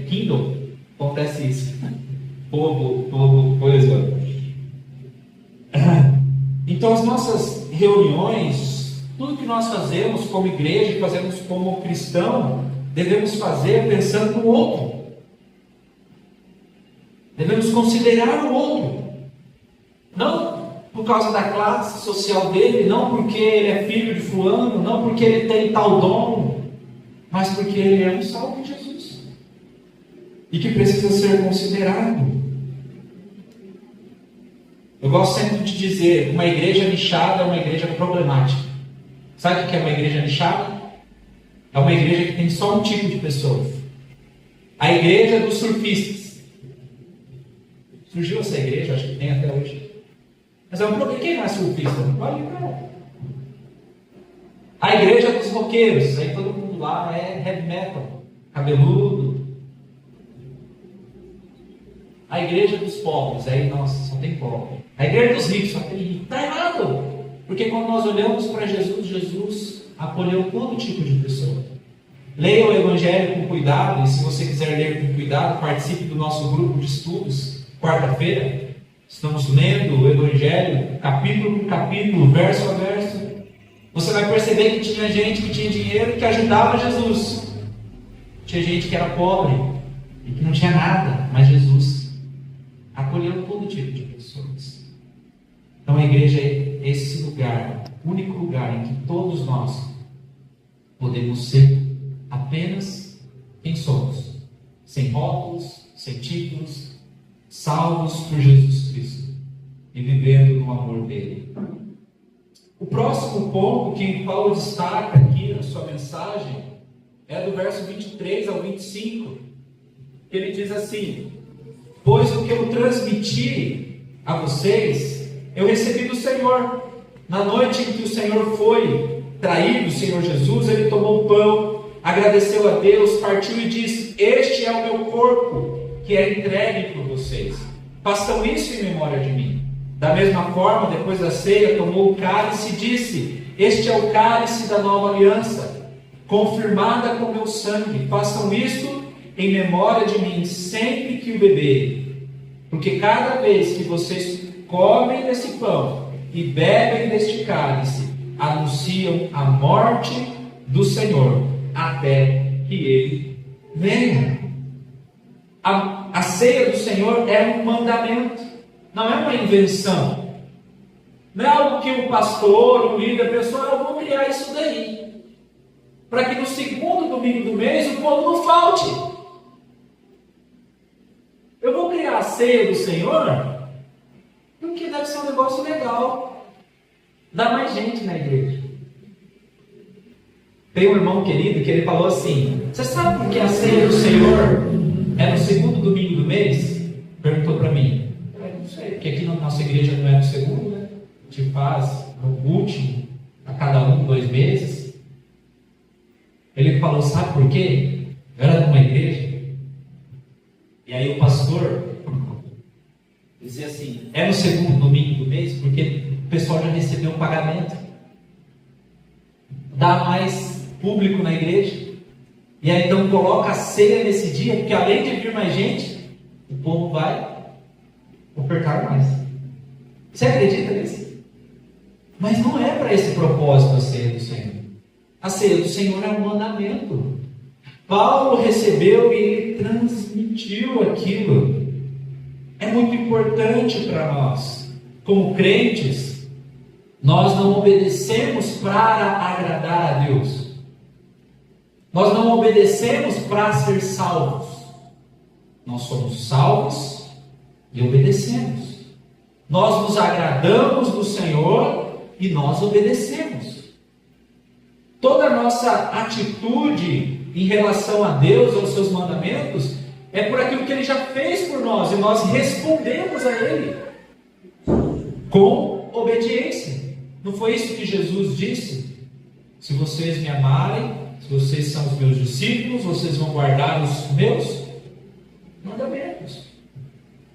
Kindle, acontece isso. Povo, coisa. Então as nossas reuniões, tudo que nós fazemos como igreja, fazemos como cristão, devemos fazer pensando no outro. Devemos considerar o outro. Não por causa da classe social dele, não porque ele é filho de fulano, não porque ele tem tal dom, mas porque ele é um salvo de Jesus e que precisa ser considerado. Eu gosto sempre de dizer, uma igreja nichada é uma igreja problemática. Sabe o que é uma igreja nichada? É uma igreja que tem só um tipo de pessoa. A igreja dos surfistas. Surgiu essa igreja, acho que tem até hoje. Mas é um problema. Quem não é surfista? Não pode ir para ela. A igreja dos roqueiros. Aí todo mundo lá é heavy metal, cabeludo. A igreja dos pobres. Aí, nossa, só tem pobre. A igreja dos ricos, só tem rico. Está errado. Porque quando nós olhamos para Jesus, Jesus acolheu todo tipo de pessoa. Leia o Evangelho com cuidado, e se você quiser ler com cuidado, participe do nosso grupo de estudos, quarta-feira. Estamos lendo o Evangelho, capítulo por capítulo, verso a verso. Você vai perceber que tinha gente que tinha dinheiro e que ajudava Jesus. Tinha gente que era pobre e que não tinha nada, mas Jesus acolheu todo tipo de pessoas. Então a igreja é esse lugar, o único lugar em que todos nós podemos ser apenas quem somos, sem rótulos, sem títulos, salvos por Jesus Cristo e vivendo no amor dele. O próximo ponto que Paulo destaca aqui na sua mensagem é do verso 23 ao 25, que ele diz assim: pois o que eu transmiti a vocês eu recebi do Senhor. Na noite em que o Senhor foi traído, o Senhor Jesus, ele tomou o pão, agradeceu a Deus, partiu e disse: este é o meu corpo, que é entregue por vocês. Façam isso em memória de mim. Da mesma forma, depois da ceia, tomou o cálice e disse: este é o cálice da nova aliança, confirmada com meu sangue. Façam isso em memória de mim, sempre que o beberem. Porque cada vez que vocês comem desse pão e bebem deste cálice, anunciam a morte do Senhor, até que Ele venha. A ceia do Senhor é um mandamento, não é uma invenção. Não é algo que o pastor, o líder, pensou: eu vou criar isso daí, para que no segundo domingo do mês o povo não falte. Eu vou criar a ceia do Senhor porque deve ser um negócio legal. Dá mais gente na igreja. Tem um irmão querido que ele falou assim: você sabe por que a ceia do Senhor é no segundo domingo do mês? Perguntou para mim. Eu não sei, porque aqui na nossa igreja não é no segundo, né? A gente faz no último, a cada 2 meses. Ele falou: sabe por quê? Eu era numa igreja, e aí o pastor dizia assim: é no segundo domingo do mês, porque o pessoal já recebeu um pagamento, dá mais público na igreja, e aí então coloca a ceia nesse dia, porque além de vir mais gente, o povo vai ofertar mais. Você acredita nisso? Mas não é para esse propósito a ceia do Senhor. A ceia do Senhor é um mandamento. Paulo recebeu e ele transmitiu aquilo. É muito importante para nós, como crentes. Nós não obedecemos para agradar a Deus. Nós não obedecemos para ser salvos. Nós somos salvos e obedecemos. Nós nos agradamos do Senhor e nós obedecemos. Toda a nossa atitude em relação a Deus, aos seus mandamentos, é por aquilo que Ele já fez por nós, e nós respondemos a Ele com obediência. Não foi isso que Jesus disse? Se vocês me amarem, se vocês são os meus discípulos, vocês vão guardar os meus mandamentos.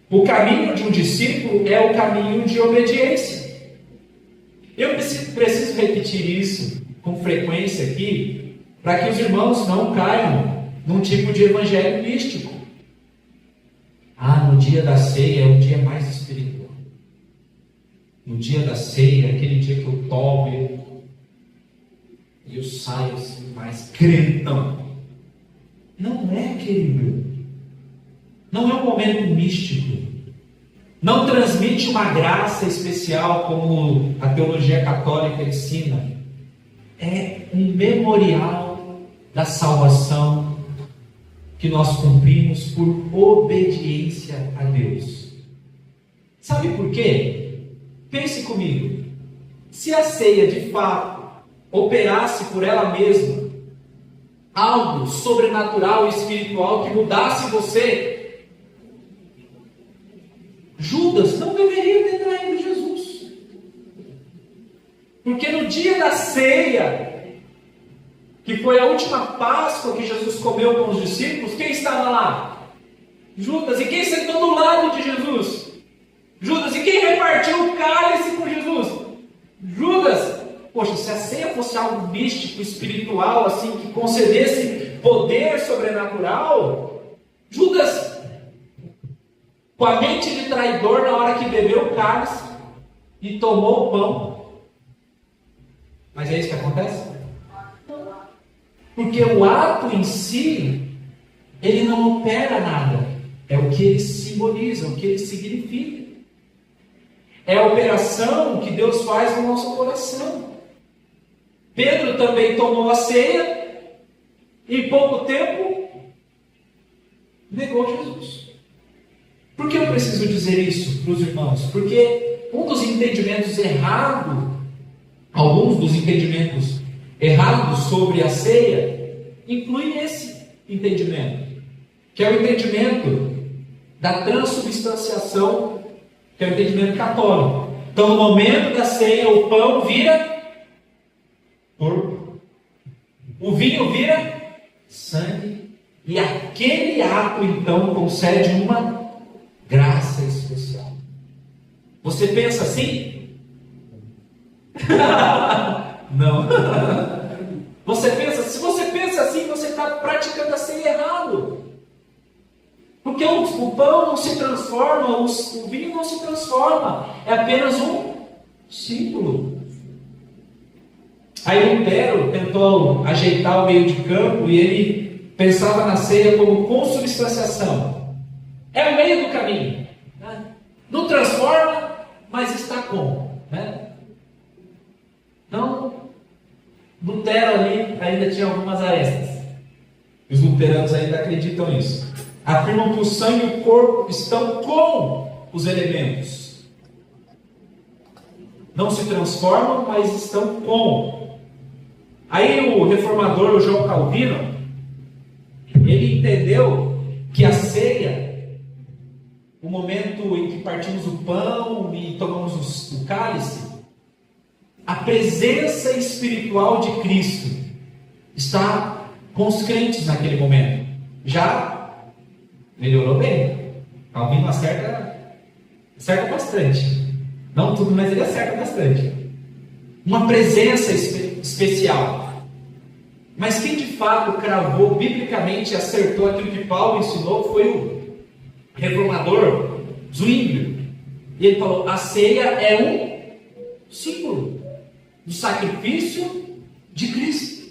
O caminho de um discípulo é o caminho de obediência. Eu preciso repetir isso com frequência aqui, para que os irmãos não caiam num tipo de evangelho místico. No dia da ceia é o dia mais espiritual. No dia da ceia, aquele dia que eu tomo e eu saio assim mais crentão. Não é, querido. Não é um momento místico. Não transmite uma graça especial como a teologia católica ensina. É um memorial da salvação que nós cumprimos por obediência a Deus. Sabe por quê? Pense comigo. Se a ceia de fato operasse por ela mesma algo sobrenatural e espiritual que mudasse você, Judas não deveria ter traído Jesus. Porque no dia da ceia, que foi a última Páscoa que Jesus comeu com os discípulos, quem estava lá? Judas. E quem sentou do lado de Jesus? Judas. E quem repartiu o cálice com Jesus? Judas. Poxa, se a ceia fosse algo místico, espiritual, assim, que concedesse poder sobrenatural, Judas, com a mente de traidor, na hora que bebeu o cálice e tomou o pão. Mas é isso que acontece? Porque o ato em si, ele não opera nada. É o que ele simboliza, o que ele significa. É a operação que Deus faz no nosso coração. Pedro também tomou a ceia e em pouco tempo negou Jesus. Por que eu preciso dizer isso para os irmãos? Porque um dos entendimentos errados, alguns dos entendimentos errados sobre a ceia, inclui esse entendimento, que é o entendimento da transubstanciação, que é o entendimento católico. Então, no momento da ceia, o pão vira corpo, o vinho vira sangue, e aquele ato então concede uma graça especial. Você pensa assim? Não. Se você pensa assim, você está praticando a ceia errado. Porque o pão não se transforma, o vinho não se transforma, é apenas um símbolo. Aí Lutero tentou ajeitar o meio de campo e ele pensava na ceia como consubstanciação. É o meio do caminho. Né? Não transforma, mas está como. Né? Então, Lutero ali ainda tinha algumas arestas. Os luteranos ainda acreditam nisso. Afirmam que o sangue e o corpo estão com os elementos. Não se transformam, mas estão com. Aí o reformador João Calvino, ele entendeu que a ceia, o momento em que partimos o pão e tomamos o cálice, a presença espiritual de Cristo está com os crentes naquele momento. Já melhorou bem. Calvino acerta bastante. Não tudo, mas ele acerta bastante. Uma presença especial. Mas quem de fato cravou biblicamente e acertou aquilo que Paulo ensinou foi o reformador Zwingli. E ele falou: a ceia é um símbolo do sacrifício de Cristo.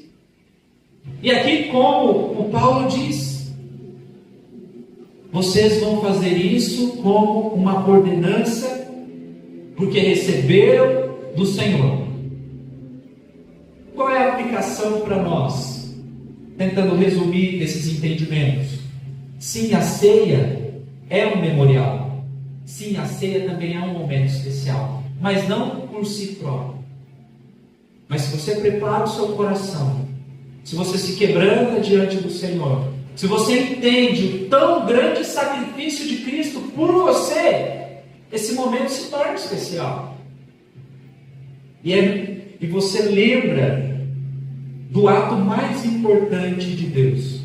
E aqui, como o Paulo diz, vocês vão fazer isso como uma ordenança, porque receberam do Senhor. Qual é a aplicação para nós? Tentando resumir esses entendimentos. Sim, a ceia é um memorial. Sim, a ceia também é um momento especial. Mas não por si próprio. Mas se você prepara o seu coração, se você se quebranta diante do Senhor, se você entende o tão grande sacrifício de Cristo por você, esse momento se torna especial. E você lembra do ato mais importante de Deus,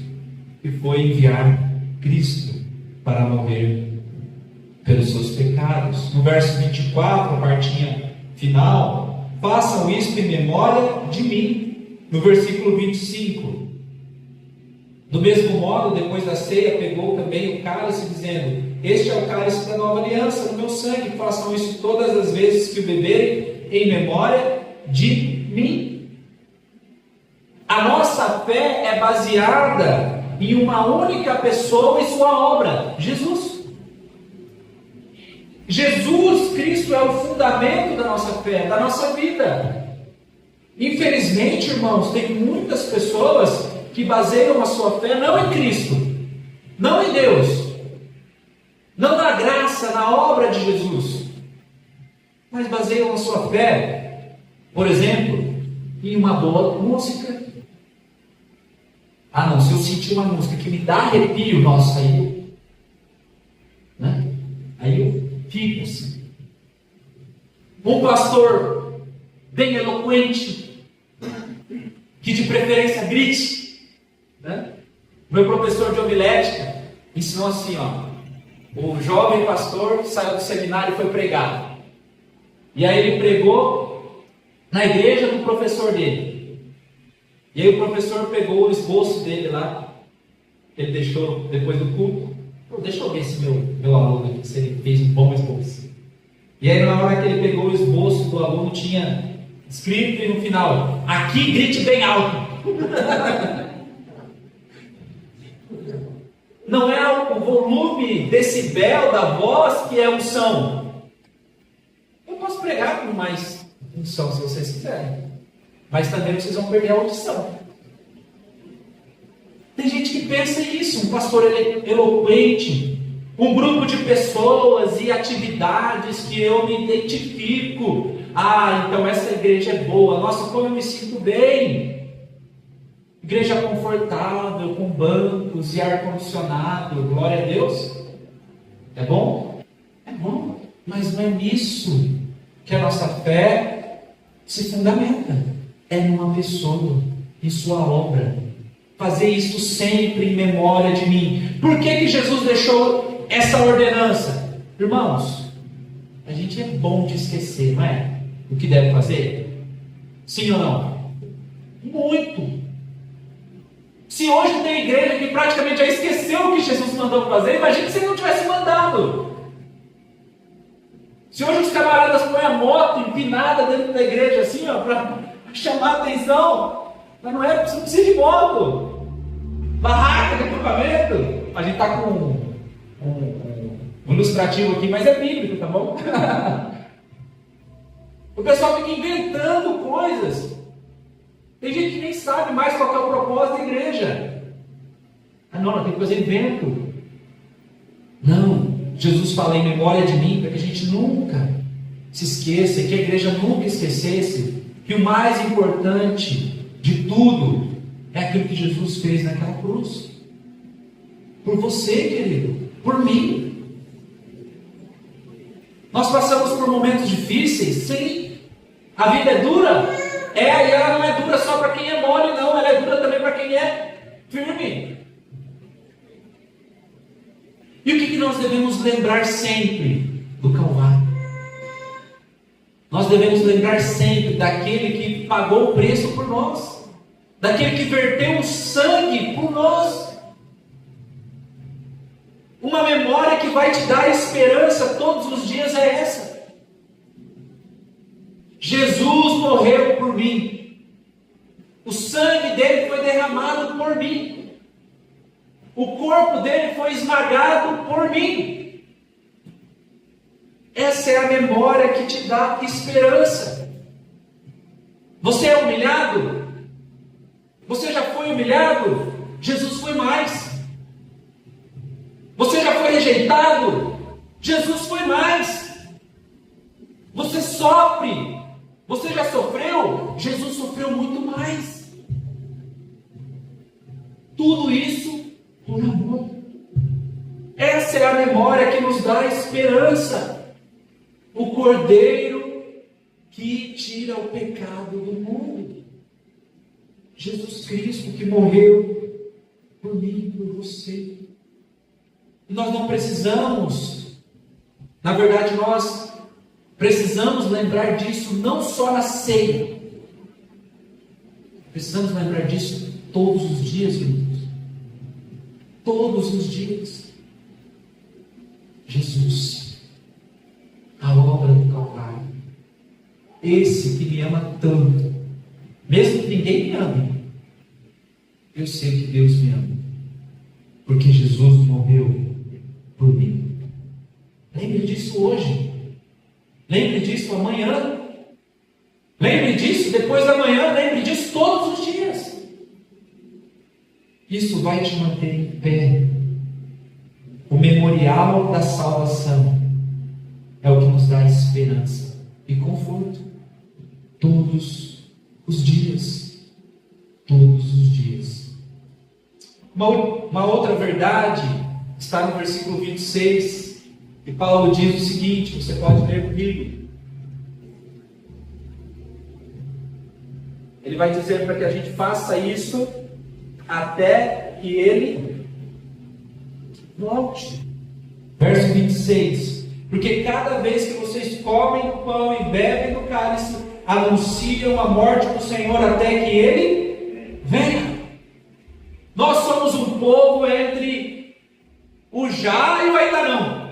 que foi enviar Cristo para morrer pelos seus pecados. No verso 24, a partinha final: façam isto em memória de mim. No versículo 25, do mesmo modo, depois da ceia, pegou também o cálice, dizendo: este é o cálice da nova aliança, no meu sangue. Façam isso todas as vezes que o beberem, em memória de mim. A nossa fé é baseada em uma única pessoa e sua obra: Jesus. Jesus Cristo é o fundamento da nossa fé, da nossa vida. Infelizmente, irmãos, tem muitas pessoas que baseiam a sua fé não em Cristo, não em Deus, não na graça, na obra de Jesus, mas baseiam a sua fé, por exemplo, e uma boa música. Ah não, se eu sentir uma música que me dá arrepio, nossa, aí eu fico assim. Um pastor bem eloquente, que de preferência grite, né? Meu professor de homilética ensinou assim, o jovem pastor saiu do seminário e foi pregar. E aí ele pregou na igreja do professor dele. E aí o professor pegou o esboço dele lá, ele deixou depois do culto. Deixa eu ver esse meu aluno aqui, se ele fez um bom esboço. E aí na hora que ele pegou o esboço do aluno, tinha escrito e no final, aqui grite bem alto. Não é o volume decibel da voz que é unção. Eu posso pregar com mais unção se vocês quiserem, mas também vocês vão perder a audição. Tem gente que pensa isso, um pastor eloquente, um grupo de pessoas e atividades que eu me identifico. Ah, então essa igreja é boa, nossa, como eu me sinto bem. Igreja confortável, com bancos e ar-condicionado, glória a Deus. É bom? É bom, mas não é nisso que a nossa fé se fundamenta. É numa pessoa e sua obra. Fazer isso sempre em memória de mim. Por que Jesus deixou essa ordenança? Irmãos, a gente é bom de esquecer, não é? O que deve fazer? Sim ou não? Muito. Se hoje tem igreja que praticamente já esqueceu o que Jesus mandou fazer, imagine se ele não tivesse mandado. Se hoje os camaradas põem a moto empinada dentro da igreja assim, para chamar a atenção, mas não é, você não precisa de moto. Barraca de acampamento. A gente está com um ilustrativo aqui, mas é bíblico, tá bom? O pessoal fica inventando coisas. Tem gente que nem sabe mais qual é o propósito da igreja. Ah não, tem que fazer evento. Não, Jesus fala em memória de mim, para que a gente nunca se esqueça, e que a igreja nunca esquecesse, que o mais importante de tudo é aquilo que Jesus fez naquela cruz. Por você, querido, por mim. Nós passamos por momentos difíceis, sim. A vida é dura. E ela não é dura só para quem é mole, não. Ela é dura também para quem é firme. E o que nós devemos lembrar sempre? Do Calvário. Nós devemos lembrar sempre daquele que pagou o preço por nós. Daquele que verteu o sangue por nós. Uma memória que vai te dar esperança todos os dias é essa. Jesus morreu por mim. O sangue dele foi derramado por mim. O corpo dele foi esmagado por mim. Essa é a memória que te dá esperança. Você é humilhado? Você já foi humilhado? Jesus foi mais. Você já foi rejeitado? Jesus foi mais. Você sofre? Você já sofreu? Jesus sofreu muito mais. Tudo isso por amor. Essa é a memória que nos dá esperança. O Cordeiro que tira o pecado do mundo. Jesus Cristo que morreu por mim e por você. E nós não precisamos, na verdade nós precisamos lembrar disso não só na ceia. Precisamos lembrar disso todos os dias, irmãos. Todos os dias. Jesus, a obra do Calvário. Esse que me ama tanto. Mesmo que ninguém me ame, eu sei que Deus me ama. Porque Jesus morreu por mim. Lembre disso hoje. Lembre disso amanhã. Lembre disso depois da manhã. Lembre disso todos os dias. Isso vai te manter em pé. O memorial da salvação é o que nos dá esperança e conforto todos os dias. Todos os dias. Uma outra verdade está no versículo 26, e Paulo diz o seguinte, você pode ler comigo. Ele vai dizer para que a gente faça isso até que ele volte. Verso 26. Porque cada vez que vocês comem o pão e bebem do cálice, anunciam a morte do Senhor até que ele venha. Nós somos um povo entre o já e o ainda não.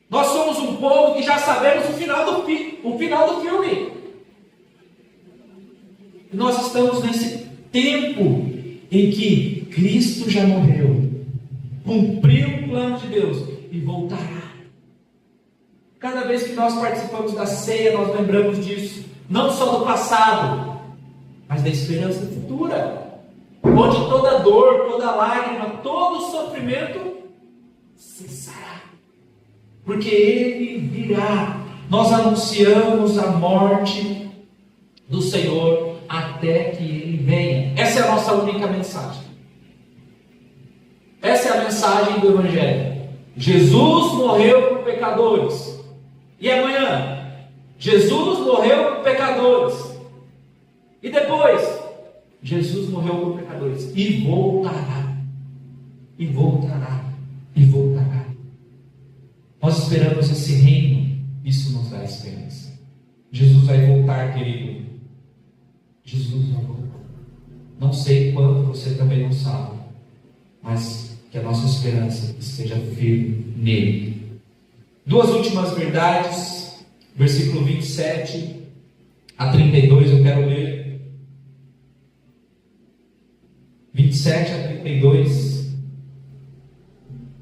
Nós somos um povo que já sabemos o final do filme. Nós estamos nesse tempo em que Cristo já morreu, cumpriu o plano de Deus e voltará. Cada vez que nós participamos da ceia, nós lembramos disso, não só do passado, mas da esperança futura, onde toda dor, toda lágrima, todo sofrimento cessará, porque Ele virá. Nós anunciamos a morte do Senhor até que Ele venha. Essa é a nossa única mensagem. Essa é a mensagem do Evangelho. Jesus morreu por pecadores. E amanhã? Jesus morreu por pecadores. E depois? Jesus morreu por pecadores. E voltará. E voltará. E voltará. Nós esperamos esse reino. Isso nos dá esperança. Jesus vai voltar, querido. Jesus vai voltar. Não sei quando, você também não sabe. Mas que a nossa esperança esteja firme nele. Duas últimas verdades, versículo 27 a 32, eu quero ler. 27 a 32.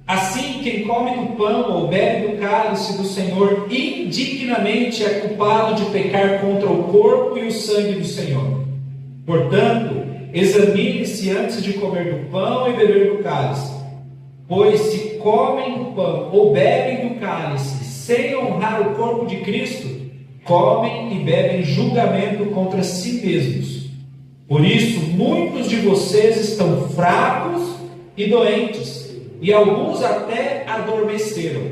Assim, quem come do pão ou bebe do cálice do Senhor indignamente é culpado de pecar contra o corpo e o sangue do Senhor. Portanto, examine-se antes de comer do pão e beber do cálice. Pois se comem do pão ou bebem do cálice sem honrar o corpo de Cristo, comem e bebem julgamento contra si mesmos. Por isso, muitos de vocês estão fracos e doentes, e alguns até adormeceram.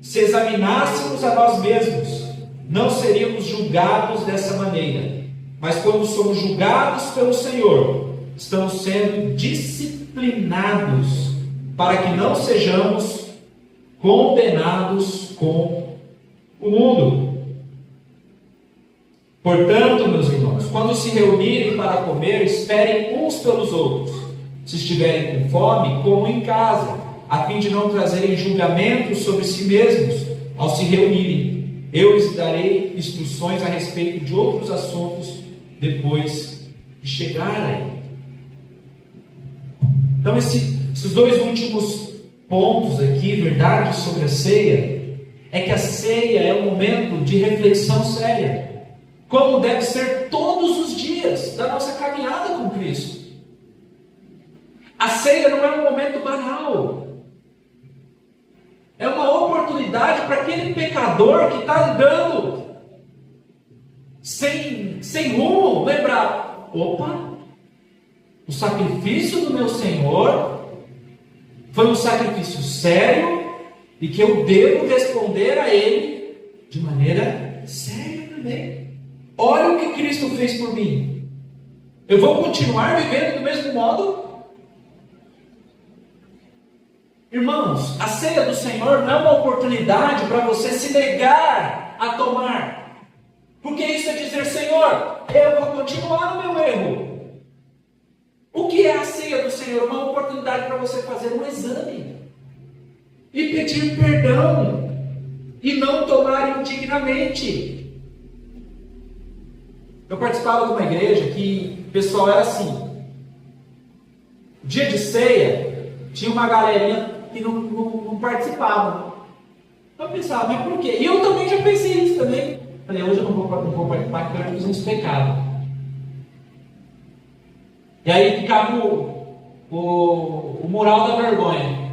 Se examinássemos a nós mesmos, não seríamos julgados dessa maneira. Mas quando somos julgados pelo Senhor, estamos sendo disciplinados para que não sejamos condenados com o mundo. Portanto, meus irmãos, quando se reunirem para comer, esperem uns pelos outros. Se estiverem com fome, comam em casa, a fim de não trazerem julgamento sobre si mesmos ao se reunirem. Eu lhes darei instruções a respeito de outros assuntos depois de chegarem. Então, esses dois últimos pontos aqui, verdade sobre a ceia, é que a ceia é um momento de reflexão séria, como deve ser todos os dias da nossa caminhada com Cristo. A ceia não é um momento banal, é uma oportunidade para aquele pecador que está andando sem rumo, lembrar: opa, o sacrifício do meu Senhor foi um sacrifício sério e que eu devo responder a Ele de maneira séria também. Olha o que Cristo fez por mim. Eu vou continuar vivendo do mesmo modo? Irmãos, a ceia do Senhor não é uma oportunidade para você se negar a tomar. Porque isso é dizer: Senhor, eu vou continuar no meu erro. O que é a ceia do Senhor? Uma oportunidade para você fazer um exame e pedir perdão e não tomar indignamente. Eu participava de uma igreja que o pessoal era assim: dia de ceia, tinha uma galerinha que não participava. Eu pensava: mas por quê? E eu também já pensei isso também. Falei: hoje eu não vou participar porque eu fiz uns pecados. E aí ficava o mural da vergonha.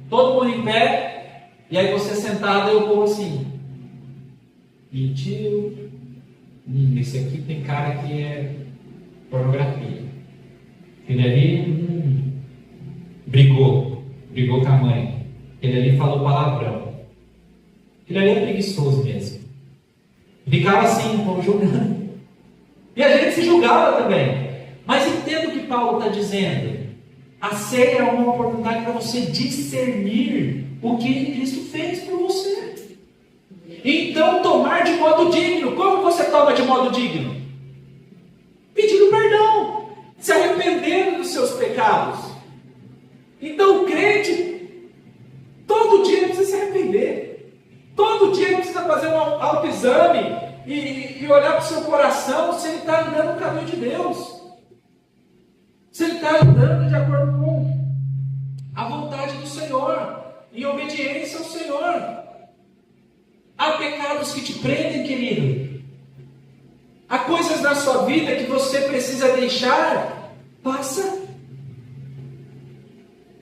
Todo mundo em pé, e aí você sentado e eu povo assim: mentiu, Esse aqui tem cara que é pornografia. Ele ali brigou com a mãe. Ele ali falou palavrão. Ele ali é preguiçoso mesmo. Ficava assim, como julgando. E a gente se julgava também. Mas entenda o que Paulo está dizendo. A ceia é uma oportunidade para você discernir o que Cristo fez por você. Então, tomar de modo digno. Como você toma de modo digno? Pedindo perdão, se arrependendo dos seus pecados. Então, o crente, todo dia precisa se arrepender. Todo dia precisa fazer um autoexame e olhar para o seu coração se ele está andando no caminho de Deus. Se ele está andando de acordo com a vontade do Senhor, em obediência ao Senhor. Há pecados que te prendem, querido. Há coisas na sua vida que você precisa deixar. Faça.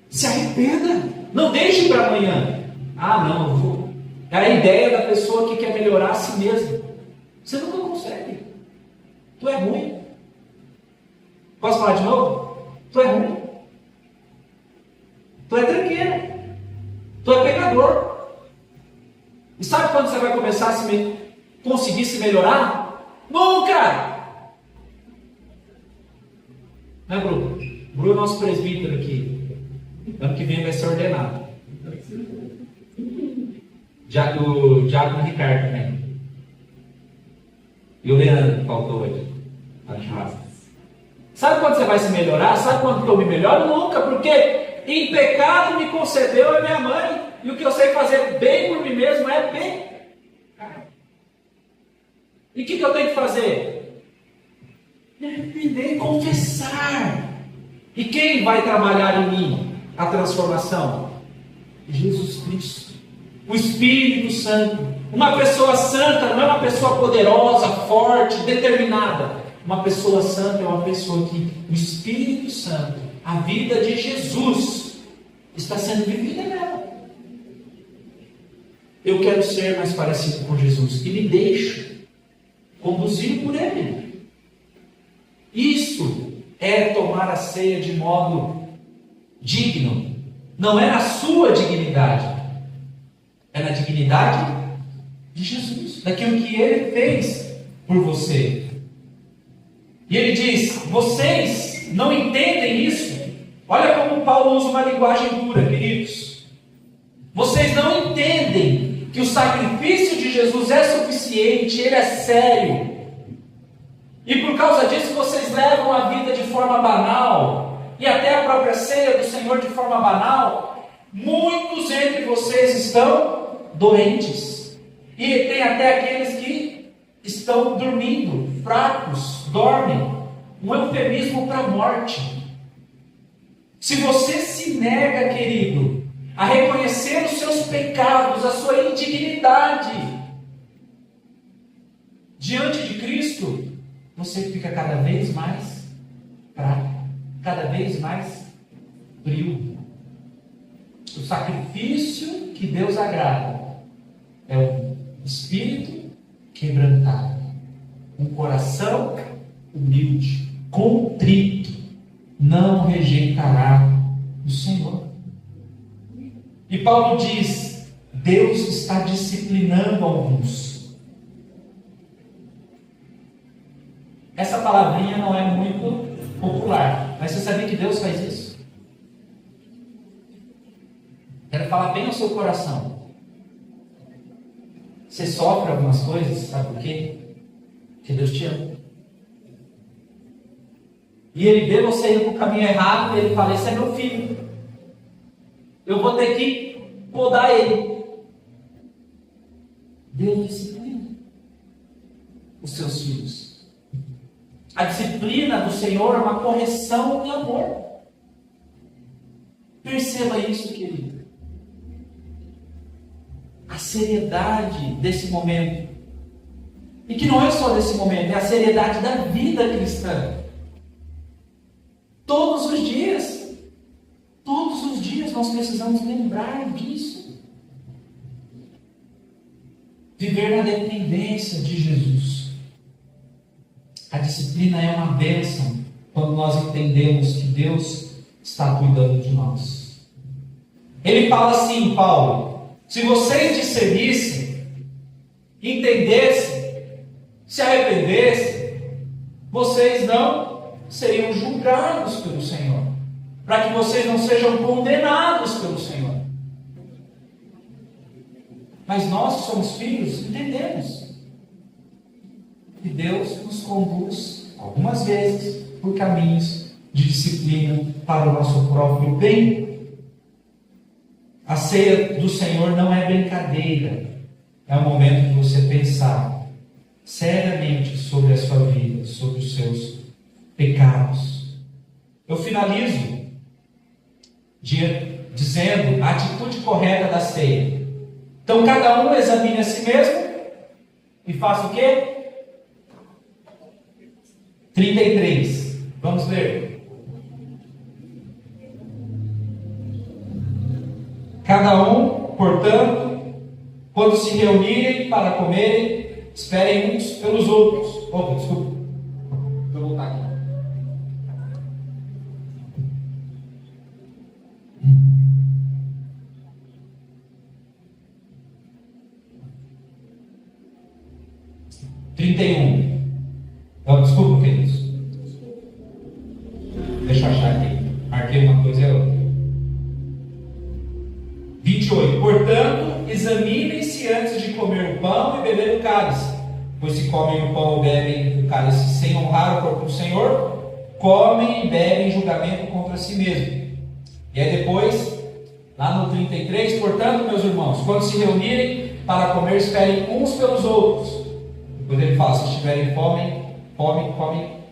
Se arrependa. Não deixe para amanhã. Não, eu vou. É a ideia da pessoa que quer melhorar a si mesmo. Você nunca consegue. Tu é ruim. Posso falar de novo? Tu é ruim. Tu é tranqueiro. Tu é pecador. E sabe quando você vai começar a conseguir se melhorar? Nunca! Né, Bruno? Bruno é nosso presbítero aqui. Ano que vem vai ser ordenado. O Diácono Ricardo também. E o Leandro, que faltou hoje. Sabe quando você vai se melhorar? Sabe quando que eu me melhoro? Nunca, porque em pecado me concebeu a minha mãe. E o que eu sei fazer bem por mim mesmo é bem. E o que eu tenho que fazer? Me arrepender, confessar. E quem vai trabalhar em mim a transformação? Jesus Cristo. O Espírito Santo. Uma pessoa santa não é uma pessoa poderosa, forte, determinada. Uma pessoa santa é uma pessoa que o Espírito Santo, a vida de Jesus, está sendo vivida nela. Eu quero ser mais parecido com Jesus e me deixo conduzir por Ele. Isso é tomar a ceia de modo digno. Não é na sua dignidade, é na dignidade de Jesus, daquilo que Ele fez por você. E Ele diz: vocês não entendem isso? Olha como Paulo usa uma linguagem dura, queridos. Vocês não entendem que o sacrifício de Jesus é suficiente, Ele é sério. E por causa disso vocês levam a vida de forma banal, e até a própria ceia do Senhor de forma banal. Muitos entre vocês estão doentes, e tem até aqueles que estão dormindo, fracos, dormem. Um eufemismo para a morte. Se você se nega, querido, a reconhecer os seus pecados, a sua indignidade diante de Cristo, você fica cada vez mais fraco, cada vez mais frio. O sacrifício que Deus agrada é um espírito quebrantado, um coração humilde, contrito, não rejeitará o Senhor. E Paulo diz: Deus está disciplinando alguns. Essa palavrinha não é muito popular, mas você sabia que Deus faz isso? Quero falar bem ao seu coração. Você sofre algumas coisas, sabe por quê? Porque Deus te ama. E Ele vê você indo para o caminho errado, e Ele fala: esse é meu filho. Eu vou ter que podar ele. Deus disciplina os seus filhos. A disciplina do Senhor é uma correção de amor. Perceba isso, querido. A seriedade desse momento. E que não é só desse momento, é a seriedade da vida cristã. Todos os dias nós precisamos lembrar disso. Viver na dependência de Jesus. A disciplina é uma bênção quando nós entendemos que Deus está cuidando de nós. Ele fala assim, Paulo: se vocês discernissem, entendessem, se arrependessem, vocês não seriam julgados pelo Senhor, para que vocês não sejam condenados pelo Senhor. Mas nós que somos filhos, entendemos que Deus nos conduz, algumas vezes, por caminhos de disciplina para o nosso próprio bem. A ceia do Senhor não é brincadeira. É o momento de você pensar seriamente sobre a sua vida, sobre os seus pecados. Eu finalizo dizendo a atitude correta da ceia. Então cada um examine a si mesmo e faça o quê? 33. Vamos ler. Cada um, portanto, quando se reunirem para comerem, esperem uns pelos outros. Opa, desculpa. Vou voltar aqui. Desculpa, queridos. Deixa eu achar aqui. Marquei uma coisa e outra. 28. Portanto, examinem-se antes de comer o pão e beber o cálice. Pois se comem o pão ou bebem o cálice sem honrar o corpo do Senhor, comem e bebem julgamento contra si mesmo. E aí depois, lá no 33, portanto, meus irmãos, quando se reunirem para comer, esperem uns pelos outros. Depois ele fala: se tiverem fome,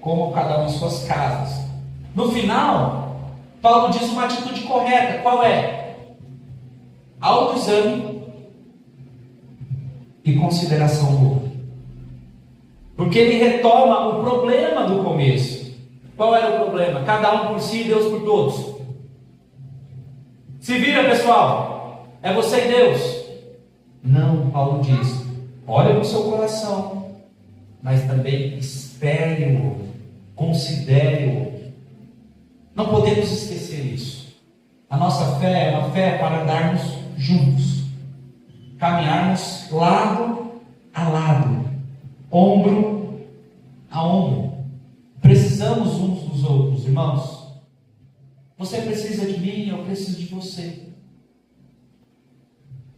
comam cada um em suas casas. No final, Paulo diz uma atitude correta. Qual é? Autoexame e consideração do outro. Porque ele retoma o problema do começo. Qual era o problema? Cada um por si, Deus por todos. Se vira, pessoal. É você e Deus. Não, Paulo diz: olha no seu coração, mas também espere o outro, considere o outro. Não podemos esquecer isso. A nossa fé é uma fé para andarmos juntos, caminharmos lado a lado, ombro a ombro. Precisamos uns dos outros, irmãos. Você precisa de mim, eu preciso de você.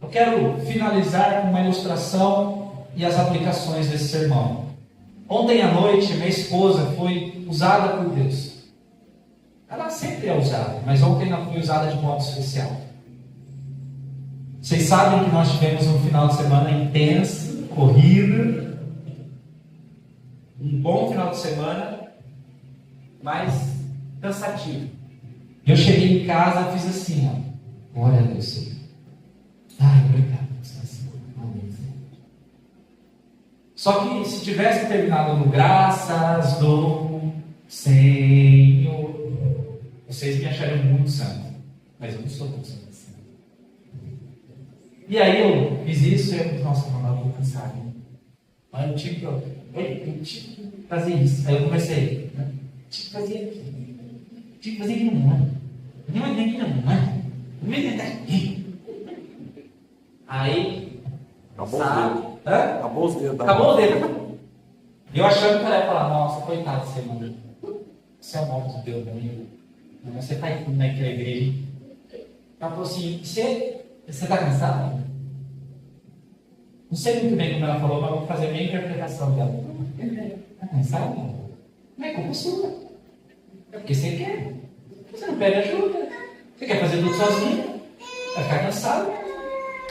Eu quero finalizar com uma ilustração e as aplicações desse sermão. Ontem à noite, minha esposa foi usada por Deus. Ela sempre é usada, mas ontem ela foi usada de modo especial. Vocês sabem que nós tivemos um final de semana intenso, corrido, um bom final de semana, mas cansativo. Eu cheguei em casa e fiz assim, ó. Glória a Deus, Senhor. Ai, obrigado. Só que se tivesse terminado no graças do Senhor, vocês me achariam muito santo. Mas eu não sou tão santo assim. E aí eu fiz isso e eu, nossa, eu vou cansar. Mas eu tive que fazer isso. Aí eu comecei. Tive que fazer aqui. Tive que fazer aqui no mundo. Não é aqui no mundo. Não é aqui. Aí, acabou os dedos. Acabou o dedo. Eu achando que ela ia falar: nossa, coitado de você, mano. Você é o mal de Deus, meu amigo. Você está indo naquela igreja. Ela falou assim: você está cansado? Não sei muito bem como ela falou, mas vou fazer a minha interpretação dela. Está cansado? Não é culpa sua. É porque você quer. Você não pede ajuda. Você quer fazer tudo sozinho. Vai ficar cansado.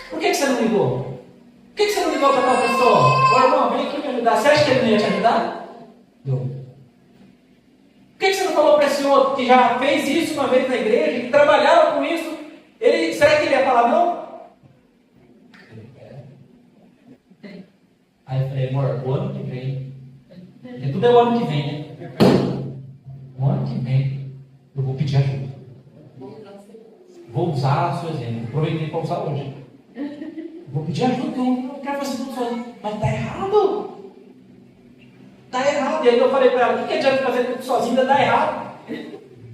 Por que você não ligou? Por que você não ligou para tal pessoa? Ô irmão, vem aqui me ajudar. Você acha que ele não ia te ajudar? Não. Por que você não falou para esse outro que já fez isso uma vez na igreja, que trabalhava com isso? Será que ele ia falar não? Aí eu falei: amor, o ano que vem, e tudo é o ano que vem, né? O ano que vem eu vou pedir ajuda. Vou usar o seu exemplo. Aproveitei para usar hoje. Vou pedir ajuda, eu não quero fazer tudo sozinho. Mas está errado. Está errado. E aí eu falei para ela, o que adianta fazer tudo sozinho, ainda dá errado.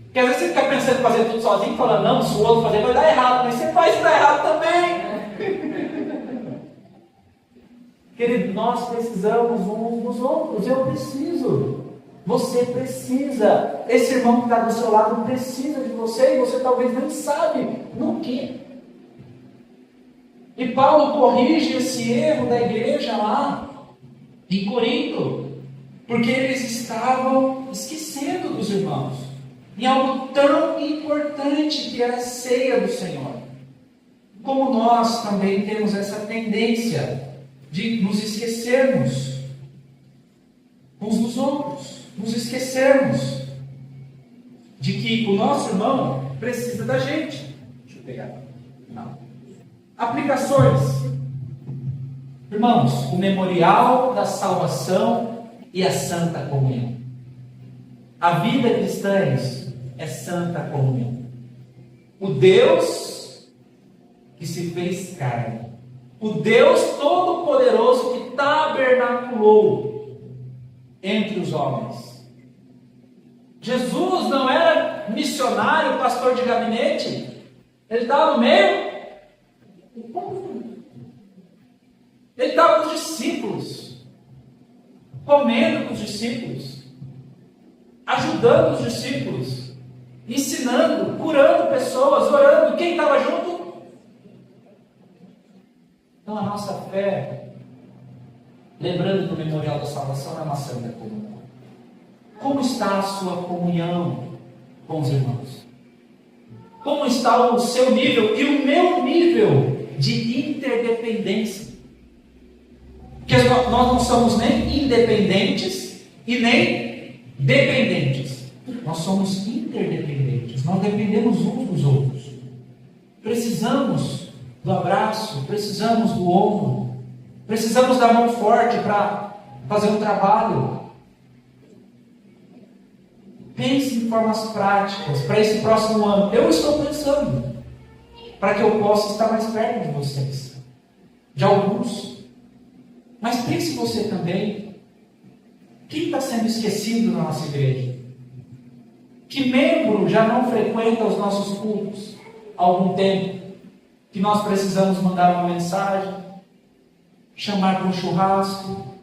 Porque às vezes você fica pensando em fazer tudo sozinho, falando, não, se o outro fazer vai dar errado, mas você faz e dá errado também. Querido, nós precisamos uns dos outros. Eu preciso. Você precisa. Esse irmão que está do seu lado precisa de você e você talvez nem sabe no que. E Paulo corrige esse erro da igreja lá em Corinto, porque eles estavam esquecendo dos irmãos em algo tão importante que era a ceia do Senhor. Como nós também temos essa tendência de nos esquecermos uns dos outros, nos esquecermos de que o nosso irmão precisa da gente. Deixa eu pegar. Não. Aplicações. Irmãos, o memorial da salvação e a santa comunhão. A vida cristã é santa comunhão. O Deus que se fez carne, o Deus Todo-Poderoso que tabernaculou entre os homens. Jesus não era missionário, pastor de gabinete, ele estava no meio. Ele estava com os discípulos, comendo com os discípulos, ajudando os discípulos, ensinando, curando pessoas, orando. Quem estava junto? Então a nossa fé, lembrando do memorial da salvação, é uma santa comunhão. Como está a sua comunhão com os irmãos? Como está o seu nível e o meu nível de interdependência? Porque nós não somos nem independentes e nem dependentes. Nós somos interdependentes. Nós dependemos uns dos outros. Precisamos do abraço, precisamos do ombro, precisamos da mão forte para fazer um trabalho. Pense em formas práticas para esse próximo ano. Eu estou pensando para que eu possa estar mais perto de vocês, de alguns. Mas pense você também, quem está sendo esquecido na nossa igreja? Que membro já não frequenta os nossos cultos há algum tempo? Que nós precisamos mandar uma mensagem, chamar para um churrasco?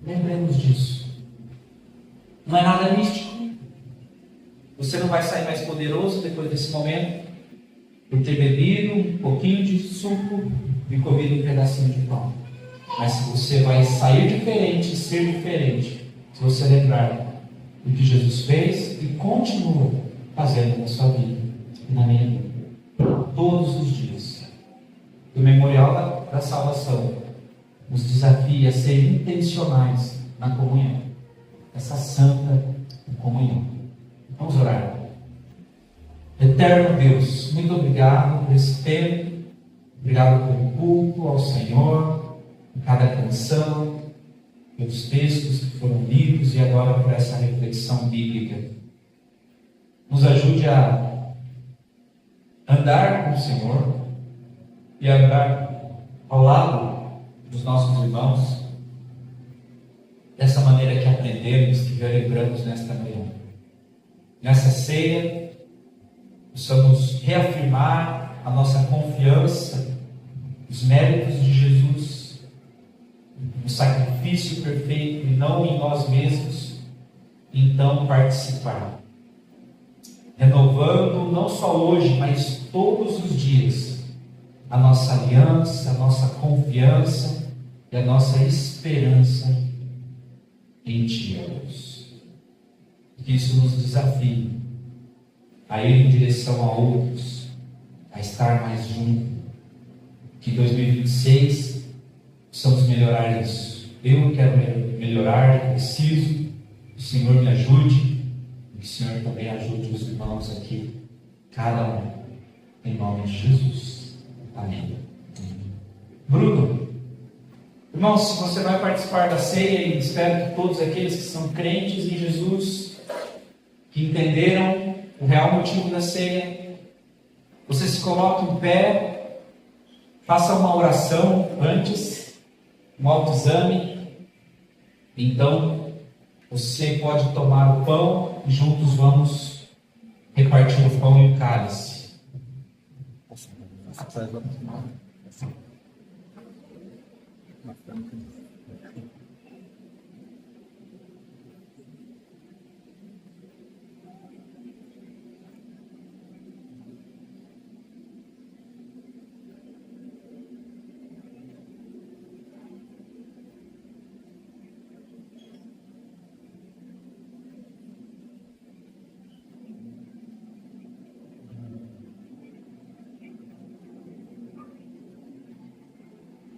Lembremos disso. Não é nada místico. Você não vai sair mais poderoso depois desse momento por ter bebido um pouquinho de suco e comido um pedacinho de pão. Mas você vai sair diferente, ser diferente, se você lembrar do que Jesus fez e continua fazendo na sua vida e na minha vida, todos os dias. O memorial da salvação nos desafia a ser intencionais na comunhão, essa santa comunhão. Vamos orar. Eterno Deus, muito obrigado por esse tempo, obrigado pelo culto ao Senhor, por cada canção, pelos textos que foram lidos e agora por essa reflexão bíblica. Nos ajude a andar com o Senhor e a andar ao lado dos nossos irmãos dessa maneira que aprendemos, que lembramos nesta manhã. Nessa ceia, possamos reafirmar a nossa confiança nos méritos de Jesus, no sacrifício perfeito e não em nós mesmos, então participar, renovando não só hoje, mas todos os dias, a nossa aliança, a nossa confiança e a nossa esperança em Ti, Deus. Que isso nos desafie a ir em direção a outros, a estar mais juntos. Que em 2026 possamos melhorar isso. Eu quero melhorar, eu preciso. Que o Senhor me ajude e que o Senhor também ajude os irmãos aqui, cada um, em nome de Jesus. Amém. Bruno, irmãos, se você vai participar da ceia, e espero que todos aqueles que são crentes em Jesus, que entenderam o real motivo da ceia, você se coloque em pé, faça uma oração antes, um autoexame. Então, você pode tomar o pão e juntos vamos repartir o pão e o cálice.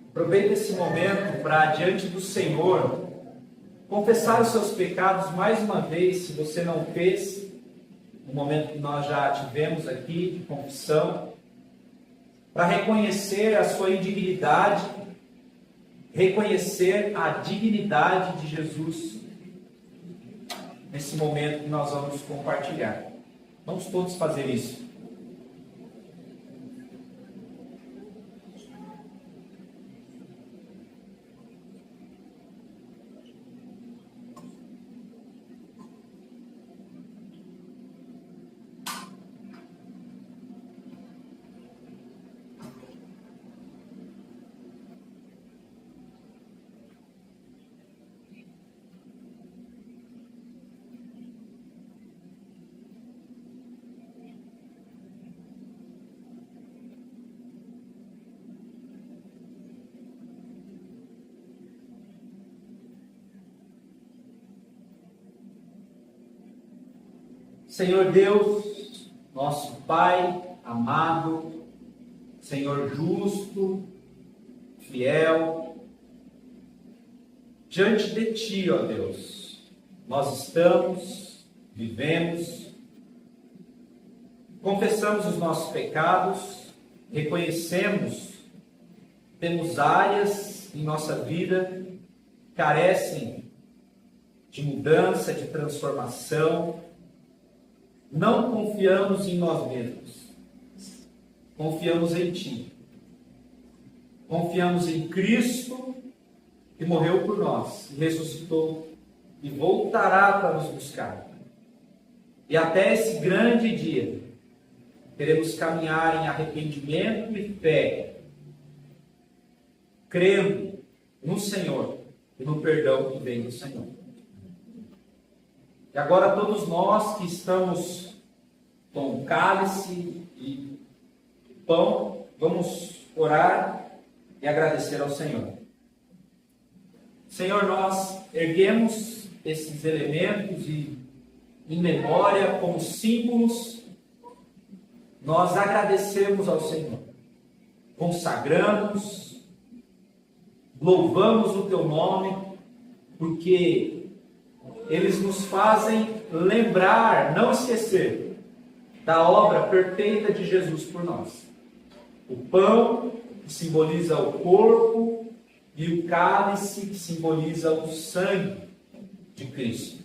Aproveite esse momento para, diante do Senhor, confessar os seus pecados mais uma vez, se você não fez, no momento que nós já tivemos aqui de confissão, para reconhecer a sua indignidade, reconhecer a dignidade de Jesus, nesse momento que nós vamos compartilhar. Vamos todos fazer isso. Senhor Deus, nosso Pai amado, Senhor justo, fiel, diante de Ti, ó Deus, nós estamos, vivemos, confessamos os nossos pecados, reconhecemos, temos áreas em nossa vida que carecem de mudança, de transformação. Não confiamos em nós mesmos, confiamos em Ti. Confiamos em Cristo, que morreu por nós, ressuscitou e voltará para nos buscar. E até esse grande dia, queremos caminhar em arrependimento e fé, crendo no Senhor e no perdão que vem do Senhor. E agora todos nós que estamos com o cálice e pão, vamos orar e agradecer ao Senhor. Senhor, nós erguemos esses elementos e, em memória, como símbolos, nós agradecemos ao Senhor, consagramos, louvamos o Teu nome, porque eles nos fazem lembrar, não esquecer, da obra perfeita de Jesus por nós. O pão, que simboliza o corpo, e o cálice, que simboliza o sangue de Cristo.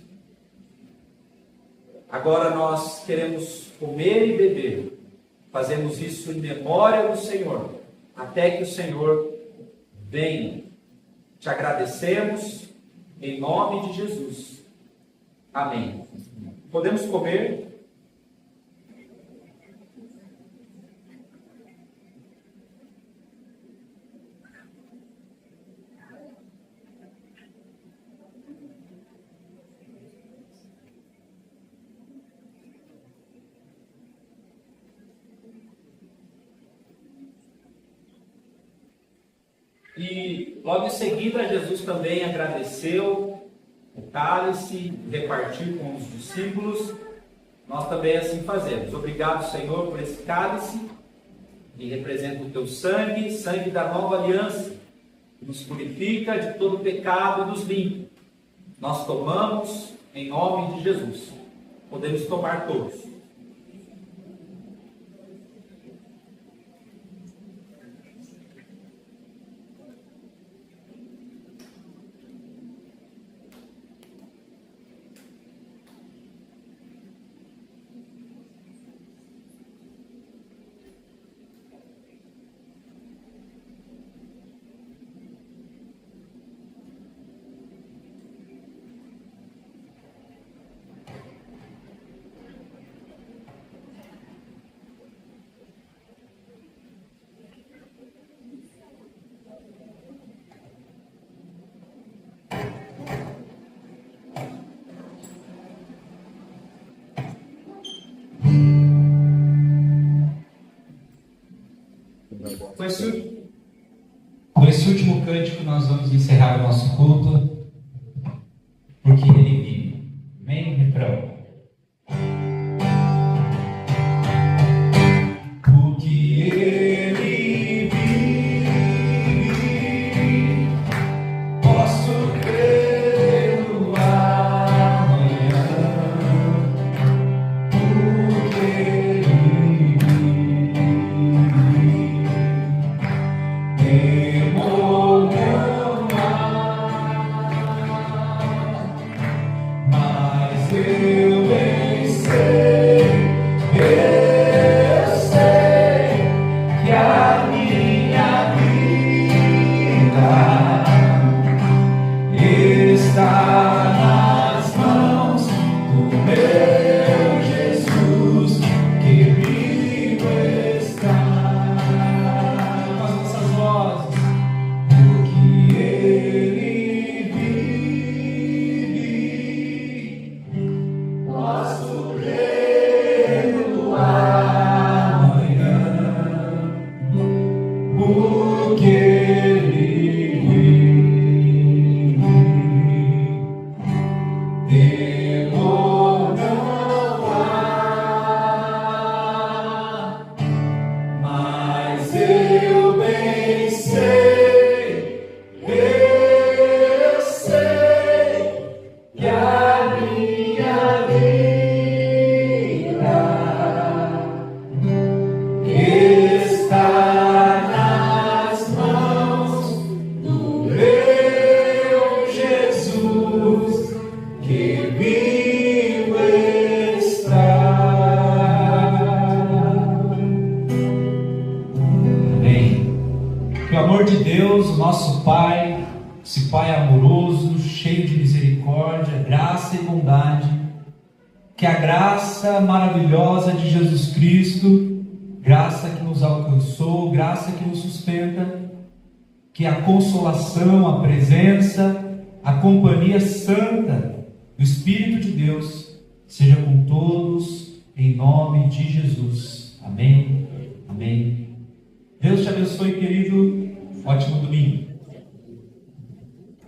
Agora nós queremos comer e beber. Fazemos isso em memória do Senhor, até que o Senhor venha. Te agradecemos em nome de Jesus. Amém. Podemos comer? E logo em seguida Jesus também agradeceu o cálice, repartiu com os discípulos. Nós também assim fazemos. Obrigado, Senhor, por esse cálice, que representa o Teu sangue, sangue da nova aliança, que nos purifica de todo pecado e nos limpa. Nós tomamos em nome de Jesus. Podemos tomar todos. Com esse último cântico nós vamos encerrar o nosso culto, porque ele vive. Amém? Refrão. Porque ele vive, posso crer no amanhã. Porque ele vive, temor não há. Mas eu bem sei que a minha vida está nas mãos do meu Jesus, que vivo está. Com as nossas vozes, porque ele vive, posso crer no amanhã, porque ele vive, temor não há, mas eu bem sei que a minha vida está nas mãos do meu Jesus, que vivo está. Amém. Que o amor de Deus, o nosso Pai, esse Pai amoroso, cheio de misericórdia, graça e bondade, que a graça maravilhosa de Jesus Cristo, graça que nos alcançou, graça que nos sustenta, que a consolação, a presença, a companhia santa do Espírito de Deus seja com todos, em nome de Jesus. Amém. Amém. Deus te abençoe, querido. Ótimo domingo.